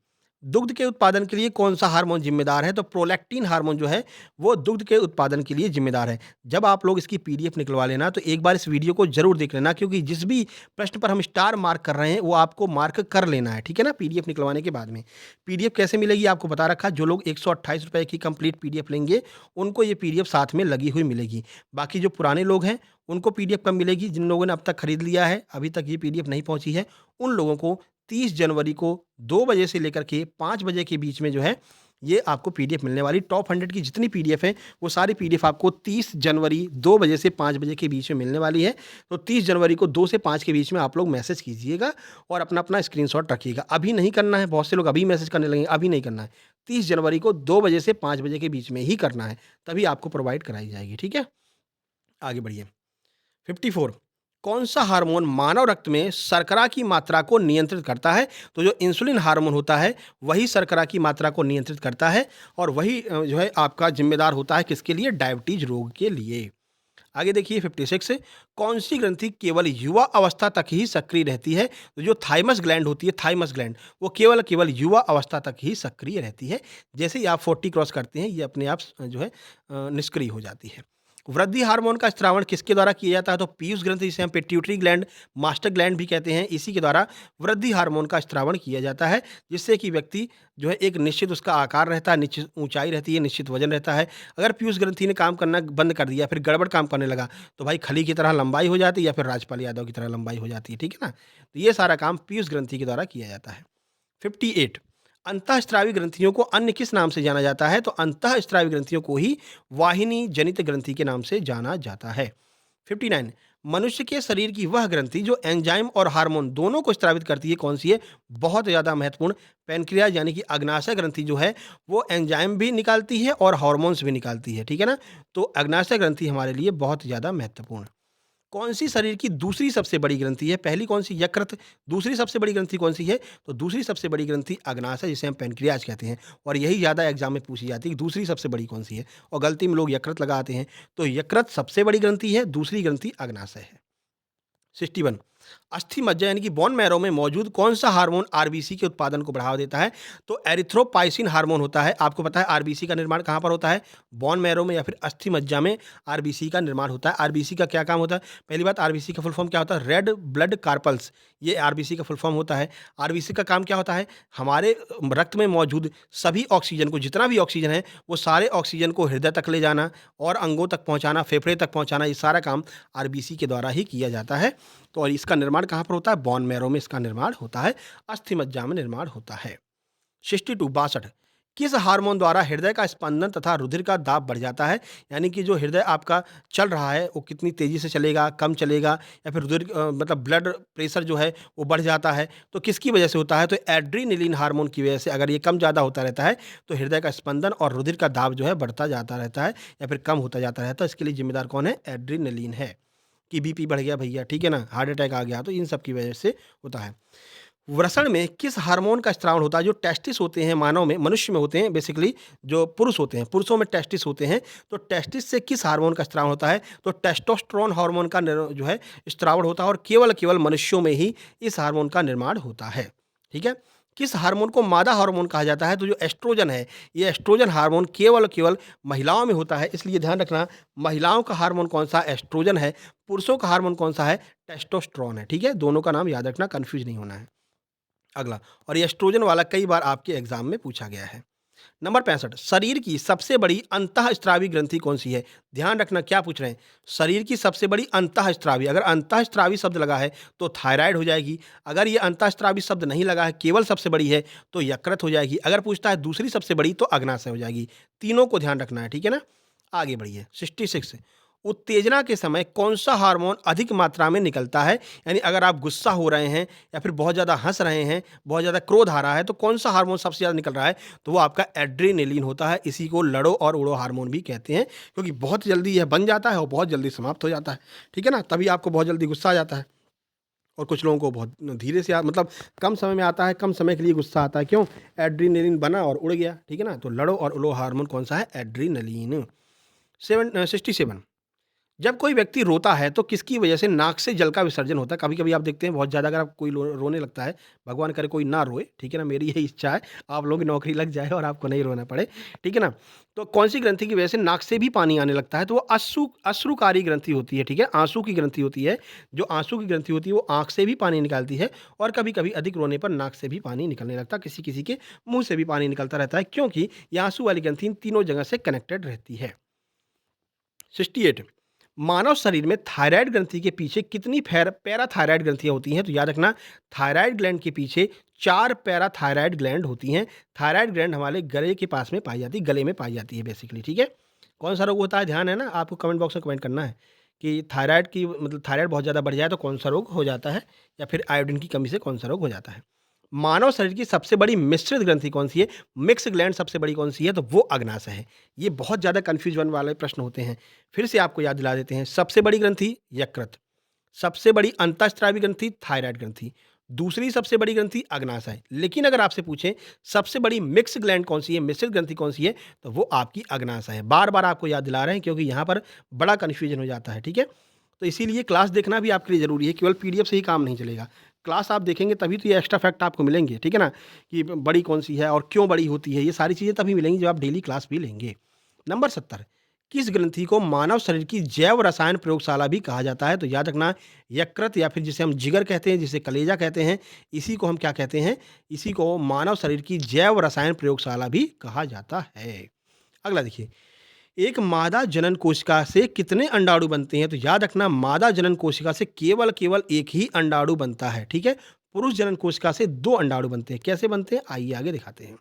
दुग्ध के उत्पादन के लिए कौन-सा हार्मोन जिम्मेदार है? तो प्रोलैक्टिन हार्मोन जो है, वो दुग्ध के उत्पादन के लिए जिम्मेदार है। जब आप लोग इसकी पीडीएफ निकलवा लेना, तो एक बार इस वीडियो को ज़रूर देख लेना क्योंकि जिस भी प्रश्न पर हम स्टार मार्क कर रहे हैं, वो आपको मार्क कर लेना है, ठीक है ना? पीडीएफ निकलवाने के बाद में। पीडीएफ कैसे मिलेगी आपको बता रखा, जो लोग ₹128 की कंप्लीट पीडीएफ लेंगे, उनको ये पीडीएफ साथ में लगी हुई मिलेगी। बाकी जो पुराने लोग हैं, उनको पीडीएफ कब मिलेगी? जिन लोगों ने अब तक खरीद लिया है, अभी तक ये पीडीएफ नहीं पहुँची है, उन लोगों को 30 जनवरी को 2 बजे से लेकर के 5 बजे के बीच में जो है, ये आपको पीडीएफ मिलने वाली। टॉप 100 की जितनी पीडीएफ है, वो सारी पीडीएफ आपको 30 जनवरी 2 बजे से 5 बजे के बीच में मिलने वाली है। तो 30 जनवरी को 2 से 5 के बीच में आप लोग मैसेज कीजिएगा और अपना-अपना स्क्रीनशॉट रखिएगा। अभी नहीं करना है, बहुत से लोग अभी मैसेज करने लगेंगे, अभी नहीं करना है। 30 जनवरी को 2 बजे से 5 बजे के बीच में ही करना है, तभी आपको प्रोवाइड कराई जाएगी, ठीक है? आगे बढ़िए। 54, कौन सा हार्मोन मानव रक्त में शर्करा की मात्रा को नियंत्रित करता है? तो जो इंसुलिन हार्मोन होता है, वही शर्करा की मात्रा को नियंत्रित करता है और वही जो है आपका जिम्मेदार होता है किसके लिए? डायबिटीज रोग के लिए। आगे देखिए 56, कौन सी ग्रंथि केवल युवा अवस्था तक ही सक्रिय रहती है? तो जो थाइमस ग्लैंड होती है, थाइमस ग्लैंड, वो केवल युवा अवस्था तक ही सक्रिय रहती है। जैसे ही आप 40 क्रॉस करते हैं, ये अपने आप जो है निष्क्रिय हो जाती है। वृद्धि हार्मोन का स्रावण किसके द्वारा किया जाता है? तो पीयूष ग्रंथि जिसे हम पिट्यूटरी ग्लैंड, मास्टर ग्लैंड भी कहते हैं, इसी के द्वारा वृद्धि हार्मोन का स्रावण किया जाता है, जिससे कि व्यक्ति जो है एक निश्चित उसका आकार रहता है, निश्चित ऊंचाई रहती है, निश्चित वजन रहता है। अगर पीयूष ग्रंथि ने काम करना बंद कर दिया, फिर गड़बड़ काम करने लगा, तो भाई खली की तरह लंबाई हो जाती है या फिर राजपाल यादव की तरह लंबाई हो जाती है, ठीक है ना? तो ये सारा काम पीयूष ग्रंथि के द्वारा किया जाता है। 58, अंतःस्रावी ग्रंथियों को अन्य किस नाम से जाना जाता है? तो अंतःस्रावी ग्रंथियों को ही वाहिनी जनित ग्रंथि के नाम से जाना जाता है। 59, मनुष्य के शरीर की वह ग्रंथि जो एंजाइम और हार्मोन दोनों को स्रावित करती है, कौन-सी है? बहुत ज़्यादा महत्वपूर्ण, पैनक्रियाज़ यानी कि अग्नाशय ग्रंथि जो है, वो एंजाइम भी निकालती है और हार्मोन्स भी निकालती है, ठीक है ना? तो अग्नाशय ग्रंथि हमारे लिए बहुत ज़्यादा महत्वपूर्ण है। कौन-सी शरीर की दूसरी सबसे बड़ी ग्रंथि है? पहली कौन-सी? यकृत। दूसरी सबसे बड़ी ग्रंथि कौन-सी है? तो दूसरी सबसे बड़ी ग्रंथि अग्नाशय, जिसे हम पैनक्रियाज़ कहते हैं, और यही ज़्यादा एग्ज़ाम में पूछी जाती है कि दूसरी सबसे बड़ी कौन-सी है? और गलती में लोग यकृत लगाते हैं। तो यकृत सबसे बड़ी ग्रंथि है, दूसरी ग्रंथि अग्नाशय है। 61 अस्थि मज्जा यानी कि बोन मैरो में मौजूद कौन सा हार्मोन आरबीसी के उत्पादन को बढ़ावा देता है? तो एरिथ्रोपाइसिन हार्मोन होता है। आपको पता है आरबीसी का निर्माण कहाँ पर होता है? बोन मैरो में या फिर अस्थि मज्जा में आरबीसी का निर्माण होता है। आरबीसी का क्या काम होता है? पहली बात, आरबीसी का फुल फॉर्म क्या होता है? रेड ब्लड कार्पल्स, ये आरबीसी का फुल फॉर्म होता है। आरबीसी का काम क्या होता है? हमारे रक्त में मौजूद सभी ऑक्सीजन को, जितना भी ऑक्सीजन है, वो सारे ऑक्सीजन को हृदय तक ले जाना और अंगों तक पहुँचाना, फेफड़े तक पहुँचाना, ये सारा काम आरबीसी के द्वारा ही किया जाता है। तो और इसका निर्माण कहाँ पर होता है? बोन मैरो में इसका निर्माण होता है, अस्थि मज्जा में निर्माण होता है। 62 किस हार्मोन द्वारा हृदय का स्पंदन तथा रुधिर का दाब बढ़ जाता है? यानी कि जो हृदय आपका चल रहा है, वो कितनी तेज़ी से चलेगा, कम चलेगा, या फिर रुधिर मतलब ब्लड प्रेशर जो है वो बढ़ जाता है, तो किसकी वजह से होता है? तो एड्रेनलिन हार्मोन की वजह से। अगर ये कम ज़्यादा होता रहता है, तो हृदय का स्पंदन और रुधिर का दाब जो है बढ़ता जाता रहता है या फिर कम होता जाता रहता है। इसके लिए ज़िम्मेदार कौन है? एड्रेनलिन है। कि बीपी बढ़ गया भैया, ठीक है ना? हार्ट अटैक आ गया, तो इन सब की वजह से होता है। वृषण में किस हार्मोन का स्त्रावण होता है? जो टेस्टिस होते हैं मानव में, मनुष्य में होते हैं बेसिकली, जो पुरुष होते हैं, पुरुषों में टेस्टिस होते हैं, तो टेस्टिस से किस हार्मोन का स्त्रावण होता है? तो टेस्टोस्टेरोन हार्मोन का जो है स्त्रावण होता है, और केवल मनुष्यों में ही इस हार्मोन का निर्माण होता है, ठीक है? किस हार्मोन को मादा हार्मोन कहा जाता है? तो जो एस्ट्रोजन है, ये एस्ट्रोजन हार्मोन केवल महिलाओं में होता है, इसलिए ध्यान रखना, महिलाओं का हार्मोन कौन-सा? एस्ट्रोजन है। पुरुषों का हार्मोन कौन-सा है? टेस्टोस्टेरोन है, ठीक है? दोनों का नाम याद रखना, कन्फ्यूज़ नहीं होना है। अगला, और ये एस्ट्रोजन वाला कई बार आपके एग्जाम में पूछा गया है। नंबर 65 शरीर की सबसे बड़ी अंतःस्रावी ग्रंथि कौन-सी है? ध्यान रखना क्या पूछ रहे हैं? शरीर की सबसे बड़ी अंतःस्रावी, अगर अंतःस्रावी शब्द लगा है तो थायराइड हो जाएगी। अगर ये अंतःस्रावी शब्द नहीं लगा है, केवल सबसे बड़ी है, तो यकृत हो जाएगी। अगर पूछता है दूसरी सबसे बड़ी, तो अग्नाशय हो जाएगी। तीनों को ध्यान रखना है, ठीक है ना? आगे बढ़िए। 66 उत्तेजना के समय कौन-सा हार्मोन अधिक मात्रा में निकलता है? यानी अगर आप गुस्सा हो रहे हैं या फिर बहुत ज़्यादा हँस रहे हैं, बहुत ज़्यादा क्रोध आ रहा है, तो कौन-सा हार्मोन सबसे ज़्यादा निकल रहा है? तो वो आपका एड्रेनलिन होता है। इसी को लड़ो और उड़ो हार्मोन भी कहते हैं, क्योंकि बहुत जल्दी यह बन जाता है और बहुत जल्दी समाप्त हो जाता है। ठीक है ना? तभी आपको बहुत जल्दी गुस्सा आ जाता है, और कुछ लोगों को बहुत धीरे से मतलब कम समय में आता है, कम समय के लिए गुस्सा आता है। क्यों? एड्रेनलिन बना और उड़ गया। ठीक है ना? तो लड़ो और उड़ो हार्मोन कौन-सा है? एड्रेनलिन। 67 जब कोई व्यक्ति रोता है तो किसकी वजह से नाक से जल का विसर्जन होता है? कभी-कभी आप देखते हैं बहुत ज़्यादा, अगर आप कोई रोने लगता है, भगवान करे कोई ना रोए, ठीक है ना? मेरी यही इच्छा है, आप लोगों की नौकरी लग जाए और आपको नहीं रोना पड़े, ठीक है ना? तो कौन-सी ग्रंथि की वजह से नाक से भी पानी आने लगता है? तो वो अश्रुकारी ग्रंथि होती है, ठीक है? आँसू की ग्रंथि होती है। जो आँसू की ग्रंथि होती है, वो आँख से भी पानी निकालती है, और कभी-कभी अधिक रोने पर नाक से भी पानी निकलने लगता है, किसी-किसी के मुँह से भी पानी निकलता रहता है, क्योंकि ये आँसू वाली ग्रंथि इन तीनों जगह से कनेक्टेड रहती है। 68 मानव शरीर में थायराइड ग्रंथि के पीछे कितनी पैराथायराइड ग्रंथियां होती हैं? तो याद रखना, थायराइड ग्लैंड के पीछे 4 पैराथायराइड ग्लैंड होती हैं। थायराइड ग्लैंड हमारे गले के पास में पाई जाती है, गले में पाई जाती है बेसिकली, ठीक है? कौन सा रोग होता है? ध्यान है ना? आपको कमेंट बॉक्स में कमेंट करना है कि थायराइड की मतलब थायराइड बहुत ज़्यादा बढ़ जाए तो कौन सा रोग हो जाता है, या फिर आयोडीन की कमी से कौन सा रोग हो जाता है। मानव शरीर की सबसे बड़ी मिश्रित ग्रंथि कौन-सी है? मिक्स ग्लैंड सबसे बड़ी कौन-सी है? तो वो अग्नाशय है। ये बहुत ज़्यादा कन्फ्यूज़न वाले प्रश्न होते हैं। फिर से आपको याद दिला देते हैं। सबसे बड़ी ग्रंथि यकृत, सबसे बड़ी अंतःस्रावी ग्रंथि थायराइड ग्रंथि, दूसरी सबसे बड़ी ग्रंथि अग्नाशय। लेकिन अगर आपसे पूछें सबसे बड़ी मिक्स ग्लैंड कौन-सी है, मिश्रित ग्रंथि कौन-सी है? तो वो आपकी अग्नाशय है। बार-बार आपको याद दिला रहे हैं, क्योंकि यहाँ पर बड़ा कन्फ्यूज़न हो जाता है, ठीक है? तो इसीलिए क्लास देखना भी आपके लिए ज़रूरी है, केवल पीडीएफ से ही काम नहीं चलेगा। क्लास आप देखेंगे तभी तो ये एक्स्ट्रा फैक्ट आपको मिलेंगे, ठीक है ना? कि बड़ी कौन-सी है और क्यों बड़ी होती है, ये सारी चीज़ें तभी मिलेंगी जब आप डेली क्लास भी लेंगे। नंबर 70 किस ग्रंथि को मानव शरीर की जैव रसायन प्रयोगशाला भी कहा जाता है? तो याद रखना, यकृत, या फिर जिसे हम जिगर कहते हैं, जिसे कलेजा कहते हैं, इसी को हम क्या कहते हैं? इसी को मानव शरीर की जैव रसायन प्रयोगशाला भी कहा जाता है। अगला देखिए, एक मादा जनन कोशिका से कितने अंडाणु बनते हैं? तो याद रखना, मादा जनन कोशिका से केवल एक ही अंडाणु बनता है, ठीक है? पुरुष जनन कोशिका से 2 अंडाणु बनते हैं। कैसे बनते हैं? आइए आगे दिखाते हैं।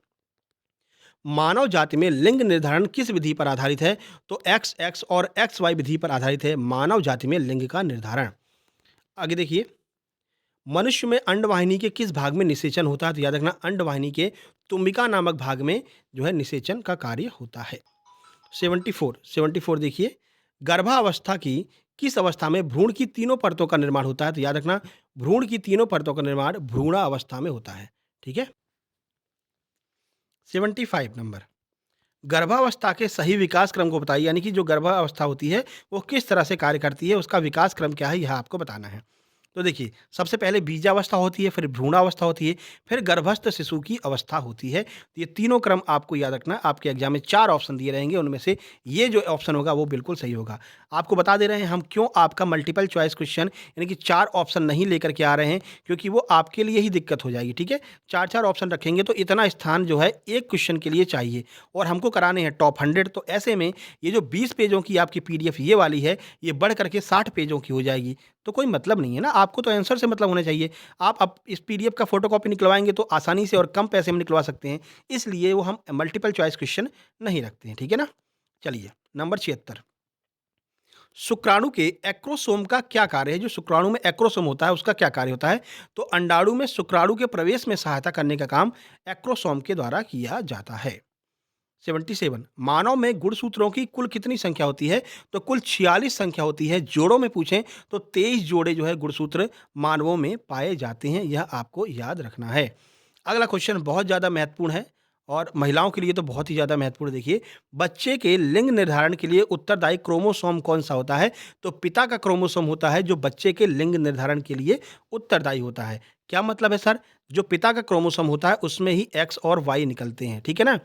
मानव जाति में लिंग निर्धारण किस विधि पर आधारित है? तो एक्स एक्स और एक्स वाई विधि पर आधारित है मानव जाति में लिंग का निर्धारण। आगे देखिए, मनुष्य में अंडवाहिनी के किस भाग में निषेचन होता है? तो याद रखना, अंडवाहिनी के तुम्बिका नामक भाग में जो है निषेचन का कार्य होता है। 74 देखिए, गर्भावस्था की किस अवस्था में भ्रूण की तीनों परतों का निर्माण होता है? तो याद रखना, भ्रूण की तीनों परतों का निर्माण भ्रूणावस्था में होता है। ठीक है। 75 नंबर, गर्भावस्था के सही विकास क्रम को बताइए, यानी कि जो गर्भावस्था होती है वो किस तरह से कार्य करती है, उसका विकास क्रम क्या है, यह आपको बताना है। तो देखिए, सबसे पहले बीजावस्था होती है, फिर भ्रूणावस्था होती है, फिर गर्भस्थ शिशु की अवस्था होती है। तो ये तीनों क्रम आपको याद रखना है। आपके एग्जाम में 4 ऑप्शन दिए रहेंगे, उनमें से ये जो ऑप्शन होगा वो बिल्कुल सही होगा। आपको बता दे रहे हैं हम क्यों आपका मल्टीपल चॉइस क्वेश्चन यानी कि 4 ऑप्शन नहीं लेकर के आ रहे हैं, क्योंकि वो आपके लिए ही दिक्कत हो जाएगी। ठीक है? 4-4 ऑप्शन रखेंगे तो इतना स्थान जो है एक क्वेश्चन के लिए चाहिए, और हमको कराने हैं टॉप 100। तो ऐसे में ये जो 20 पेजों की आपकी पीडीएफ ये वाली है, ये बढ़ करके 60 पेजों की हो जाएगी। तो कोई मतलब नहीं है ना, आपको तो आंसर से मतलब होना चाहिए। आप अब इस पीडीएफ का फोटोकॉपी निकलवाएँगे तो आसानी से और कम पैसे में निकलवा सकते हैं, इसलिए वो हम मल्टीपल चॉइस क्वेश्चन नहीं रखते हैं, ठीक है ना? चलिए, नंबर 76, शुक्राणु के एक्रोसोम का क्या कार्य है? जो शुक्राणु में एक्रोसोम होता है, उसका क्या कार्य होता है? तो अंडाणु में शुक्राणु के प्रवेश में सहायता करने का काम एक्रोसोम के द्वारा किया जाता है। 77, मानव में गुणसूत्रों की कुल कितनी संख्या होती है? तो कुल 46 संख्या होती है। जोड़ों में पूछें तो 23 जोड़े जो है गुणसूत्र मानवों में पाए जाते हैं, यह आपको याद रखना है। अगला क्वेश्चन बहुत ज़्यादा महत्वपूर्ण है, और महिलाओं के लिए तो बहुत ही ज़्यादा महत्वपूर्ण। देखिए, बच्चे के लिंग निर्धारण के लिए उत्तरदायी क्रोमोसोम कौन सा होता है? तो पिता का क्रोमोसोम होता है जो बच्चे के लिंग निर्धारण के लिए उत्तरदायी होता है। क्या मतलब है सर? जो पिता का क्रोमोसोम होता है उसमें ही एक्स और वाई निकलते हैं, ठीक है ना?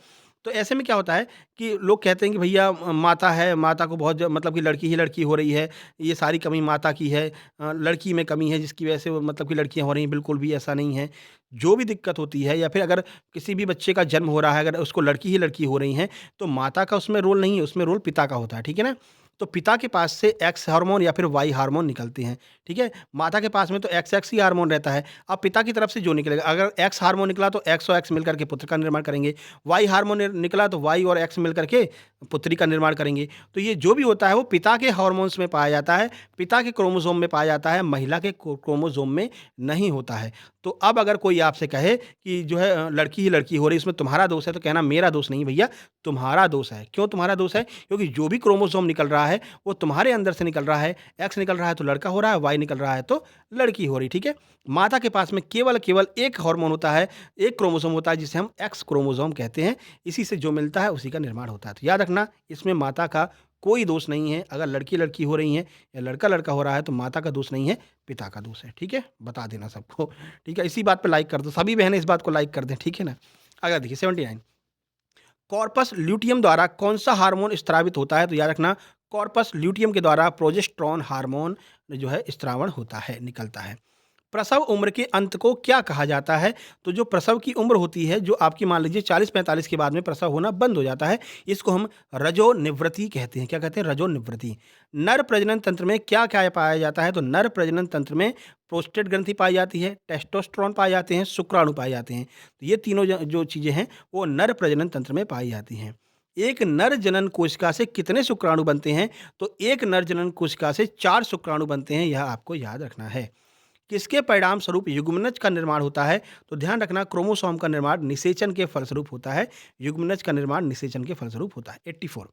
तो ऐसे में क्या होता है कि लोग कहते हैं कि भैया माता है, माता को बहुत मतलब कि लड़की ही लड़की हो रही है, ये सारी कमी माता की है, लड़की में कमी है जिसकी वजह से वो मतलब कि लड़कियां हो रही हैं। बिल्कुल भी ऐसा नहीं है। जो भी दिक्कत होती है, या फिर अगर किसी भी बच्चे का जन्म हो रहा है, अगर उसको लड़की ही लड़की हो रही हैं, तो माता का उसमें रोल नहीं है, उसमें रोल पिता का होता है, ठीक है ना? तो पिता के पास से एक्स हार्मोन या फिर वाई हार्मोन निकलते हैं, ठीक है? माता के पास में तो एक्स एक्स ही हार्मोन रहता है। अब पिता की तरफ से जो निकलेगा, अगर एक्स हार्मोन निकला तो एक्स और एक्स मिलकर के पुत्र का निर्माण करेंगे, वाई हार्मोन निकला तो वाई और एक्स मिलकर के पुत्री का निर्माण करेंगे। तो ये जो भी होता है वो पिता के हार्मोन्स में पाया जाता है, पिता के क्रोमोसोम में पाया जाता है, महिला के क्रोमोसोम में नहीं होता है। तो अब अगर कोई आपसे कहे कि जो है लड़की ही लड़की हो रही है, इसमें तुम्हारा दोष है, तो कहना मेरा दोष नहीं भैया, तुम्हारा दोष है। क्यों तुम्हारा दोष है? क्योंकि जो भी क्रोमोसोम निकल रहा है वो तुम्हारे अंदर से निकल रहा है। एक्स निकल रहा है तो लड़का हो रहा है, वाई निकल रहा है तो लड़की हो रही, ठीक है? माता के पास में केवल केवल एक हार्मोन होता है, एक क्रोमोसोम होता है जिसे हम एक्स क्रोमोसोम कहते हैं। इसी से जो मिलता है उसी का निर्माण होता है। तो याद रखना, इसमें माता का कोई दोष नहीं है। अगर लड़की लड़की हो रही हैं या लड़का लड़का हो रहा है तो माता का दोष नहीं है, पिता का दोष है, ठीक है? बता देना सबको, ठीक है? इसी बात पे लाइक कर दो, सभी बहनें इस बात को लाइक कर दें, ठीक है ना? अगर देखिए 79, कॉर्पस ल्यूटियम द्वारा कौन सा हार्मोन स्रावित होता है? तो याद रखना, कॉर्पस ल्यूटियम के द्वारा प्रोजेस्टेरोन हार्मोन जो है स्रावण होता है, निकलता है। प्रसव उम्र के अंत को क्या कहा जाता है? तो जो प्रसव की उम्र होती है, जो आपकी मान लीजिए 40-45 के बाद में प्रसव होना बंद हो जाता है, इसको हम रजोनिवृत्ति कहते हैं। क्या कहते हैं? रजोनिवृत्ति। नर प्रजनन तंत्र में क्या-क्या पाया जाता है? तो नर प्रजनन तंत्र में प्रोस्टेट ग्रंथि पाई जाती है, टेस्टोस्टेरोन पाए जाते हैं, शुक्राणु पाए जाते हैं। तो ये तीनों जो चीज़ें हैं, वो नर प्रजनन तंत्र में पाई जाती हैं। एक नर जनन कोशिका से कितने शुक्राणु बनते हैं? तो एक नर जनन कोशिका से 4 शुक्राणु बनते हैं, यह आपको याद रखना है। किसके परिणाम स्वरूप युग्मनज का निर्माण होता है? तो ध्यान रखना, क्रोमोसोम का निर्माण निषेचन के फलस्वरूप होता है। युग्मनज का निर्माण निषेचन के फलस्वरूप होता है। 84,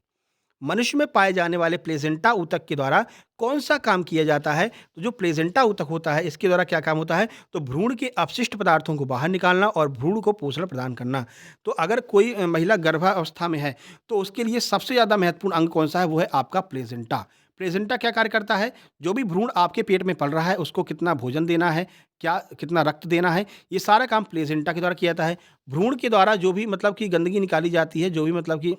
मनुष्य में पाए जाने वाले प्लेसेंटा ऊतक के द्वारा कौन सा काम किया जाता है? तो जो प्लेसेंटा ऊतक होता है, इसके द्वारा क्या काम होता है? तो भ्रूण के अपशिष्ट पदार्थों को बाहर निकालना और भ्रूण को पोषण प्रदान करना। तो अगर कोई महिला गर्भावस्था में है तो उसके लिए सबसे ज़्यादा महत्वपूर्ण अंग कौन सा है? वो है आपका प्लेसेंटा। प्लेसेंटा क्या कार्य करता है? जो भी भ्रूण आपके पेट में पल रहा है उसको कितना भोजन देना है, क्या कितना रक्त देना है, ये सारा काम प्लेसेंटा के द्वारा किया जाता है। भ्रूण के द्वारा जो भी मतलब कि गंदगी निकाली जाती है, जो भी मतलब कि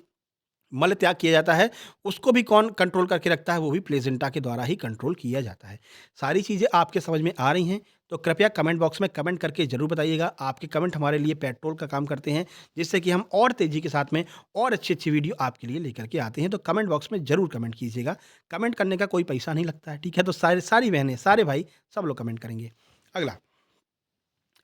मल त्याग किया जाता है, उसको भी कौन कंट्रोल करके रखता है? वो भी प्लेसेंटा के द्वारा ही कंट्रोल किया जाता है। सारी चीज़ें आपके समझ में आ रही हैं? तो कृपया कमेंट बॉक्स में कमेंट करके ज़रूर बताइएगा। आपके कमेंट हमारे लिए पेट्रोल का काम करते हैं, जिससे कि हम और तेज़ी के साथ में और अच्छी-अच्छी वीडियो आपके लिए लेकर के आते हैं। तो कमेंट बॉक्स में ज़रूर कमेंट कीजिएगा। कमेंट करने का कोई पैसा नहीं लगता है, ठीक है? तो सारी बहनें, सारे भाई सब लोग कमेंट करेंगे। अगला,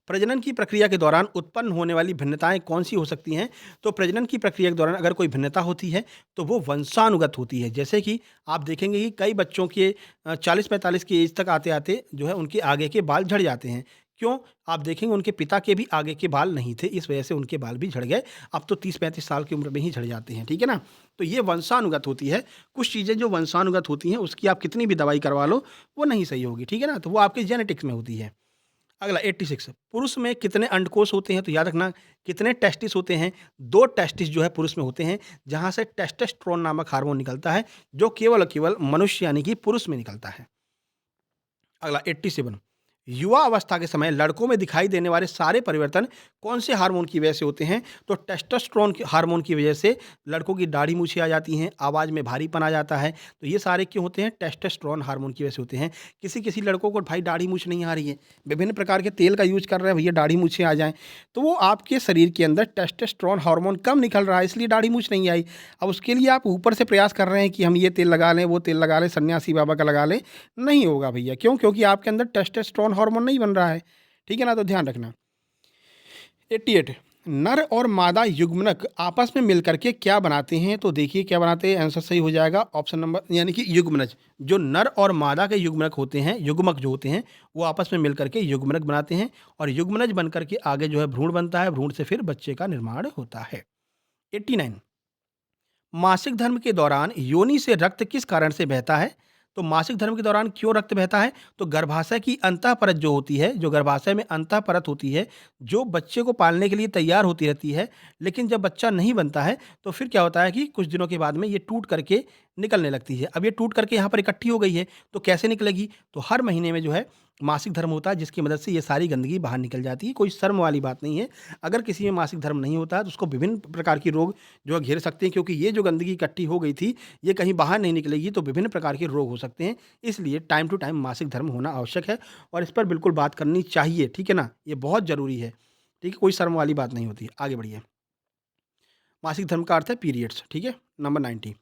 प्रजनन की प्रक्रिया के दौरान उत्पन्न होने वाली भिन्नताएँ कौन-सी हो सकती हैं? तो प्रजनन की प्रक्रिया के दौरान अगर कोई भिन्नता होती है, तो वो वंशानुगत होती है। जैसे कि आप देखेंगे कि कई बच्चों के 40-45 की एज तक आते-आते जो है उनके आगे के बाल झड़ जाते हैं। क्यों? आप देखेंगे उनके पिता के भी आगे के बाल नहीं थे, इस वजह से उनके बाल भी झड़ गए। अब तो 30-35 साल की उम्र में ही झड़ जाते हैं, ठीक है ना? तो ये वंशानुगत होती है। कुछ चीज़ें जो वंशानुगत होती हैं, उसकी आप कितनी भी दवाई करवा लो, वो नहीं सही होगी, ठीक है ना? तो वो आपके जेनेटिक्स में होती है। अगला 86 पुरुष में कितने अंडकोश होते हैं? तो याद रखना कितने टेस्टिस होते हैं? 2 टेस्टिस जो है पुरुष में होते हैं, जहाँ से टेस्टोस्टेरोन नामक हार्मोन निकलता है, जो केवल और केवल मनुष्य यानी कि पुरुष में निकलता है। अगला 87 युवा अवस्था के समय लड़कों में दिखाई देने वाले सारे परिवर्तन कौन से हार्मोन की वजह से होते हैं? तो टेस्टोस्टेरोन के हार्मोन की वजह से लड़कों की दाढ़ी मूछें आ जाती हैं, आवाज़ में भारीपन आ जाता है। तो ये सारे क्यों होते हैं? टेस्टोस्टेरोन हार्मोन की वजह से होते हैं। किसी-किसी लड़कों को भाई दाढ़ी मूछ नहीं आ रही है, विभिन्न प्रकार के तेल का यूज़ कर रहे हैं, भैया दाढ़ी मूछें आ जाएँ। तो वो आपके शरीर के अंदर टेस्टोस्टेरोन हार्मोन कम निकल रहा है, इसलिए दाढ़ी मूछ नहीं आई। अब उसके लिए आप ऊपर से प्रयास कर रहे हैं कि हम ये तेल लगा लें, वो तेल लगा लें, सन्यासी बाबा का लगा लें, नहीं होगा भैया। क्यों? क्योंकि आपके अंदर टेस्टोस्टेरोन हार्मोन नहीं बन रहा है। ठीक है ना? तो ध्यान रखना। 88 नर और मादा युग्मनक आपस में मिलकर के क्या बनाते हैं? तो देखिए क्या बनाते हैं, आंसर सही हो जाएगा ऑप्शन नंबर यानी कि युग्मनज। जो नर और मादा के युग्मनक होते हैं, युग्मक जो होते हैं, वो आपस में मिलकर के युग्मनक बनाते हैं और युग्मनज बनकर के आगे जो है भ्रूण बनता है, भ्रूण से फिर बच्चे का निर्माण होता है। 89 मासिक धर्म के दौरान योनि से रक्त किस कारण से बहता है? तो मासिक धर्म के दौरान क्यों रक्त बहता है? तो गर्भाशय की अंतः परत जो होती है, जो गर्भाशय में अंतः परत होती है, जो बच्चे को पालने के लिए तैयार होती रहती है, लेकिन जब बच्चा नहीं बनता है, तो फिर क्या होता है कि कुछ दिनों के बाद में ये टूट करके निकलने लगती है। अब ये टूट करके यहाँ पर इकट्ठी हो गई है, तो कैसे निकलेगी? तो हर महीने में जो है मासिक धर्म होता है, जिसकी मदद से ये सारी गंदगी बाहर निकल जाती है। कोई शर्म वाली बात नहीं है। अगर किसी में मासिक धर्म नहीं होता है, तो उसको विभिन्न प्रकार की रोग जो है घेर सकते हैं, क्योंकि ये जो गंदगी इकट्ठी हो गई थी, ये कहीं बाहर नहीं निकलेगी, तो विभिन्न प्रकार के रोग हो सकते हैं। इसलिए टाइम टू टाइम मासिक धर्म होना आवश्यक है और इस पर बिल्कुल बात करनी चाहिए, ठीक है ना? ये बहुत ज़रूरी है, ठीक है? कोई शर्म वाली बात नहीं होती है। आगे बढ़िए। मासिक धर्म का अर्थ है पीरियड्स, ठीक है? नंबर 90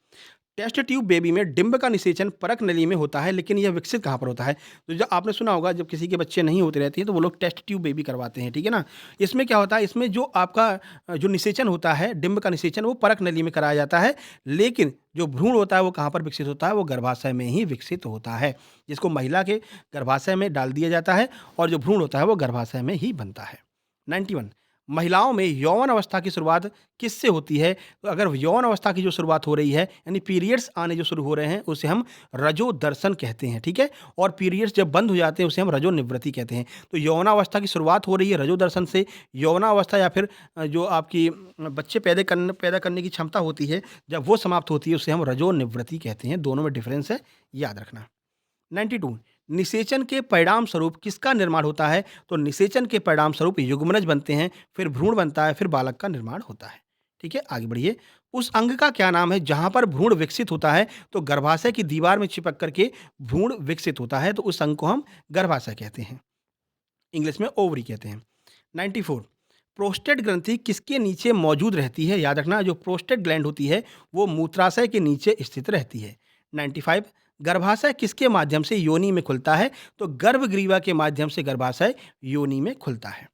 टेस्ट ट्यूब बेबी में डिंब का निषेचन परक नली में होता है, लेकिन यह विकसित कहाँ पर होता है? तो जब आपने सुना होगा, जब किसी के बच्चे नहीं होते रहते हैं, तो वो लोग टेस्ट ट्यूब बेबी करवाते हैं, ठीक है ना? इसमें क्या होता है, इसमें जो आपका जो निषेचन होता है, डिंब का निषेचन, वो परक नली में कराया जाता है, लेकिन जो भ्रूण होता है वो कहाँ पर विकसित होता है? वो गर्भाशय में ही विकसित होता है, जिसको महिला के गर्भाशय में डाल दिया जाता है और जो भ्रूण होता है वो गर्भाशय में ही बनता है। 91 महिलाओं में यौवन अवस्था की शुरुआत किससे होती है? तो अगर यौवन अवस्था की जो शुरुआत हो रही है, यानी पीरियड्स आने जो शुरू हो रहे हैं, उसे हम रजोदर्शन कहते हैं, ठीक है? और पीरियड्स जब बंद हो जाते हैं, उसे हम रजोनिवृत्ति कहते हैं। तो यौवनावस्था की शुरुआत हो रही है रजोदर्शन से। यौवनावस्था या फिर जो आपकी बच्चे पैदा करने की क्षमता होती है, जब वो समाप्त होती है, उसे हम रजोनिवृत्ति कहते हैं। दोनों में डिफरेंस है, याद रखना। 92 निषेचन के परिणाम स्वरूप किसका निर्माण होता है? तो निषेचन के परिणाम स्वरूप युग्मनज बनते हैं, फिर भ्रूण बनता है, फिर बालक का निर्माण होता है। ठीक है, आगे बढ़िए। उस अंग का क्या नाम है जहां पर भ्रूण विकसित होता है? तो गर्भाशय की दीवार में चिपक करके भ्रूण विकसित होता है, तो उस अंग को हम गर्भाशय कहते हैं, इंग्लिश में ओवरी कहते हैं। 94 प्रोस्टेट ग्रंथि किसके नीचे मौजूद रहती है? याद रखना, जो प्रोस्टेट ग्लैंड होती है वो मूत्राशय के नीचे स्थित रहती है। 95 गर्भाशय किसके माध्यम से योनि में खुलता है? तो गर्भग्रीवा के माध्यम से गर्भाशय योनि में खुलता है।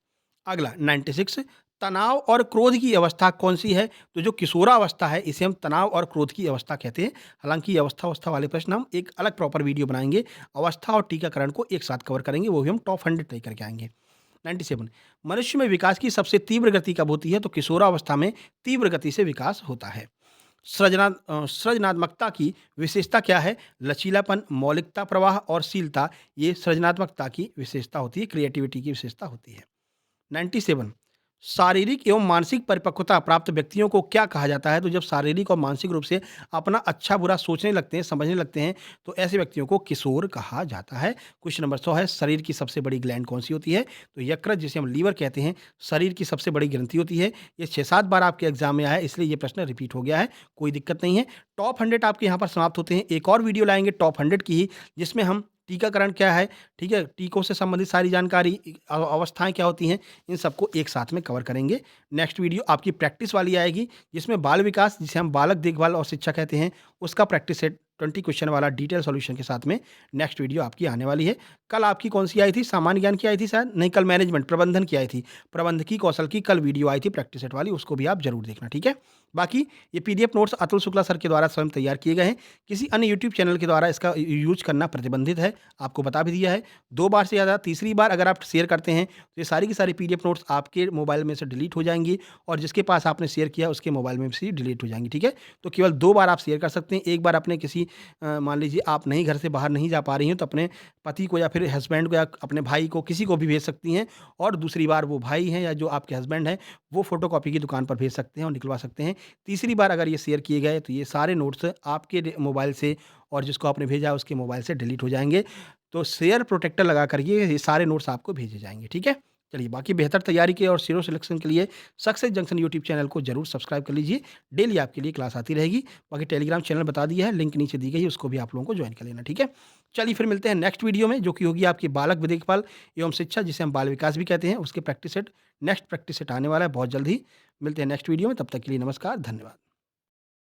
अगला 96 तनाव और क्रोध की अवस्था कौन सी है? तो जो किशोरावस्था है, इसे हम तनाव और क्रोध की अवस्था कहते हैं। हालांकि अवस्था वाले प्रश्न हम एक अलग प्रॉपर वीडियो बनाएंगे, अवस्था और टीकाकरण को एक साथ कवर करेंगे, वो भी हम टॉप 100 तय करके आएंगे। 97 मनुष्य में विकास की सबसे तीव्र गति कब होती है? तो किशोरावस्था में तीव्र गति से विकास होता है। सृजनात्मकता की विशेषता क्या है? लचीलापन, मौलिकता, प्रवाह और शीलता, ये सृजनात्मकता की विशेषता होती है, क्रिएटिविटी की विशेषता होती है। 97 शारीरिक एवं मानसिक परिपक्वता प्राप्त व्यक्तियों को क्या कहा जाता है? तो जब शारीरिक और मानसिक रूप से अपना अच्छा बुरा सोचने लगते हैं, समझने लगते हैं, तो ऐसे व्यक्तियों को किशोर कहा जाता है। क्वेश्चन नंबर 100 है, शरीर की सबसे बड़ी ग्लैंड कौन सी होती है? तो यकृत, जिसे हम लीवर कहते हैं, शरीर की सबसे बड़ी ग्रंथि होती है। ये 6-7 बार आपके एग्जाम में आया है, इसलिए ये प्रश्न रिपीट हो गया है, कोई दिक्कत नहीं है। टॉप 100 आपके यहाँ पर समाप्त होते हैं। एक और वीडियो लाएंगे टॉप 100 की ही, जिसमें हम टीकाकरण क्या है, ठीक है, टीकों से संबंधित सारी जानकारी, अवस्थाएं क्या होती हैं, इन सबको एक साथ में कवर करेंगे। नेक्स्ट वीडियो आपकी प्रैक्टिस वाली आएगी, जिसमें बाल विकास, जिसे हम बालक देखभाल और शिक्षा कहते हैं, उसका प्रैक्टिस सेट 20 क्वेश्चन वाला डिटेल सॉल्यूशन के साथ में नेक्स्ट वीडियो आपकी आने वाली है। कल आपकी कौन-सी आई थी? सामान्य ज्ञान की आई थी शायद? नहीं, कल मैनेजमेंट प्रबंधन की आई थी। प्रबंधकीय कौशल की कल वीडियो आई थी प्रैक्टिस सेट वाली, उसको भी आप ज़रूर देखना, ठीक है? बाकी ये PDF notes Atul Shukla sir के द्वारा स्वयं तैयार किए गए हैं। किसी अन्य यूट्यूब चैनल के द्वारा इसका यूज़ करना प्रतिबंधित है, आपको बता भी दिया है। 2 बार से ज़्यादा तीसरी बार अगर आप शेयर करते हैं, तो ये सारी की सारी पीडीएफ नोट्स आपके मोबाइल में से डिलीट हो जाएँगी और जिसके पास आपने शेयर किया उसके मोबाइल में से डिलीट हो जाएँगी, ठीक है? तो केवल 2 बार आप शेयर कर सकते हैं। एक बार अपने किसी मान लीजिए आप नहीं घर से बाहर नहीं जा पा रही हैं, तो अपने पति को या फिर हस्बैंड को या अपने भाई को, किसी को भी भेज सकती हैं और दूसरी बार वो भाई हैं या जो आपके हस्बैंड हैं, वो फ़ोटोकॉपी की दुकान पर भेज सकते हैं और निकलवा सकते हैं। तीसरी बार अगर ये शेयर किए गए, तो ये सारे नोट्स आपके मोबाइल से और जिसको आपने भेजा है उसके मोबाइल से डिलीट हो जाएँगे। तो शेयर प्रोटेक्टर लगा कर ये सारे नोट्स आपको भेजे जाएँगे, ठीक है? चलिए, बाकी बेहतर तैयारी के और सीरो सिलेक्शन के लिए सक्सेस जंक्शन यूट्यूब चैनल को ज़रूर सब्सक्राइब कर लीजिए। डेली आपके लिए क्लास आती रहेगी। बाकी टेलीग्राम चैनल बता दिया है, लिंक नीचे दी गई है, उसको भी आप लोगों को जॉइन कर लेना, ठीक है? चलिए, फिर मिलते हैं नेक्स्ट वीडियो में, जो कि होगी आपकी बालक देखभाल एवं शिक्षा, जिसे हम बाल विकास भी कहते हैं, उसके practice set next practice set आने वाला है बहुत जल्द ही। मिलते हैं नेक्स्ट वीडियो में, तब तक के लिए नमस्कार, धन्यवाद।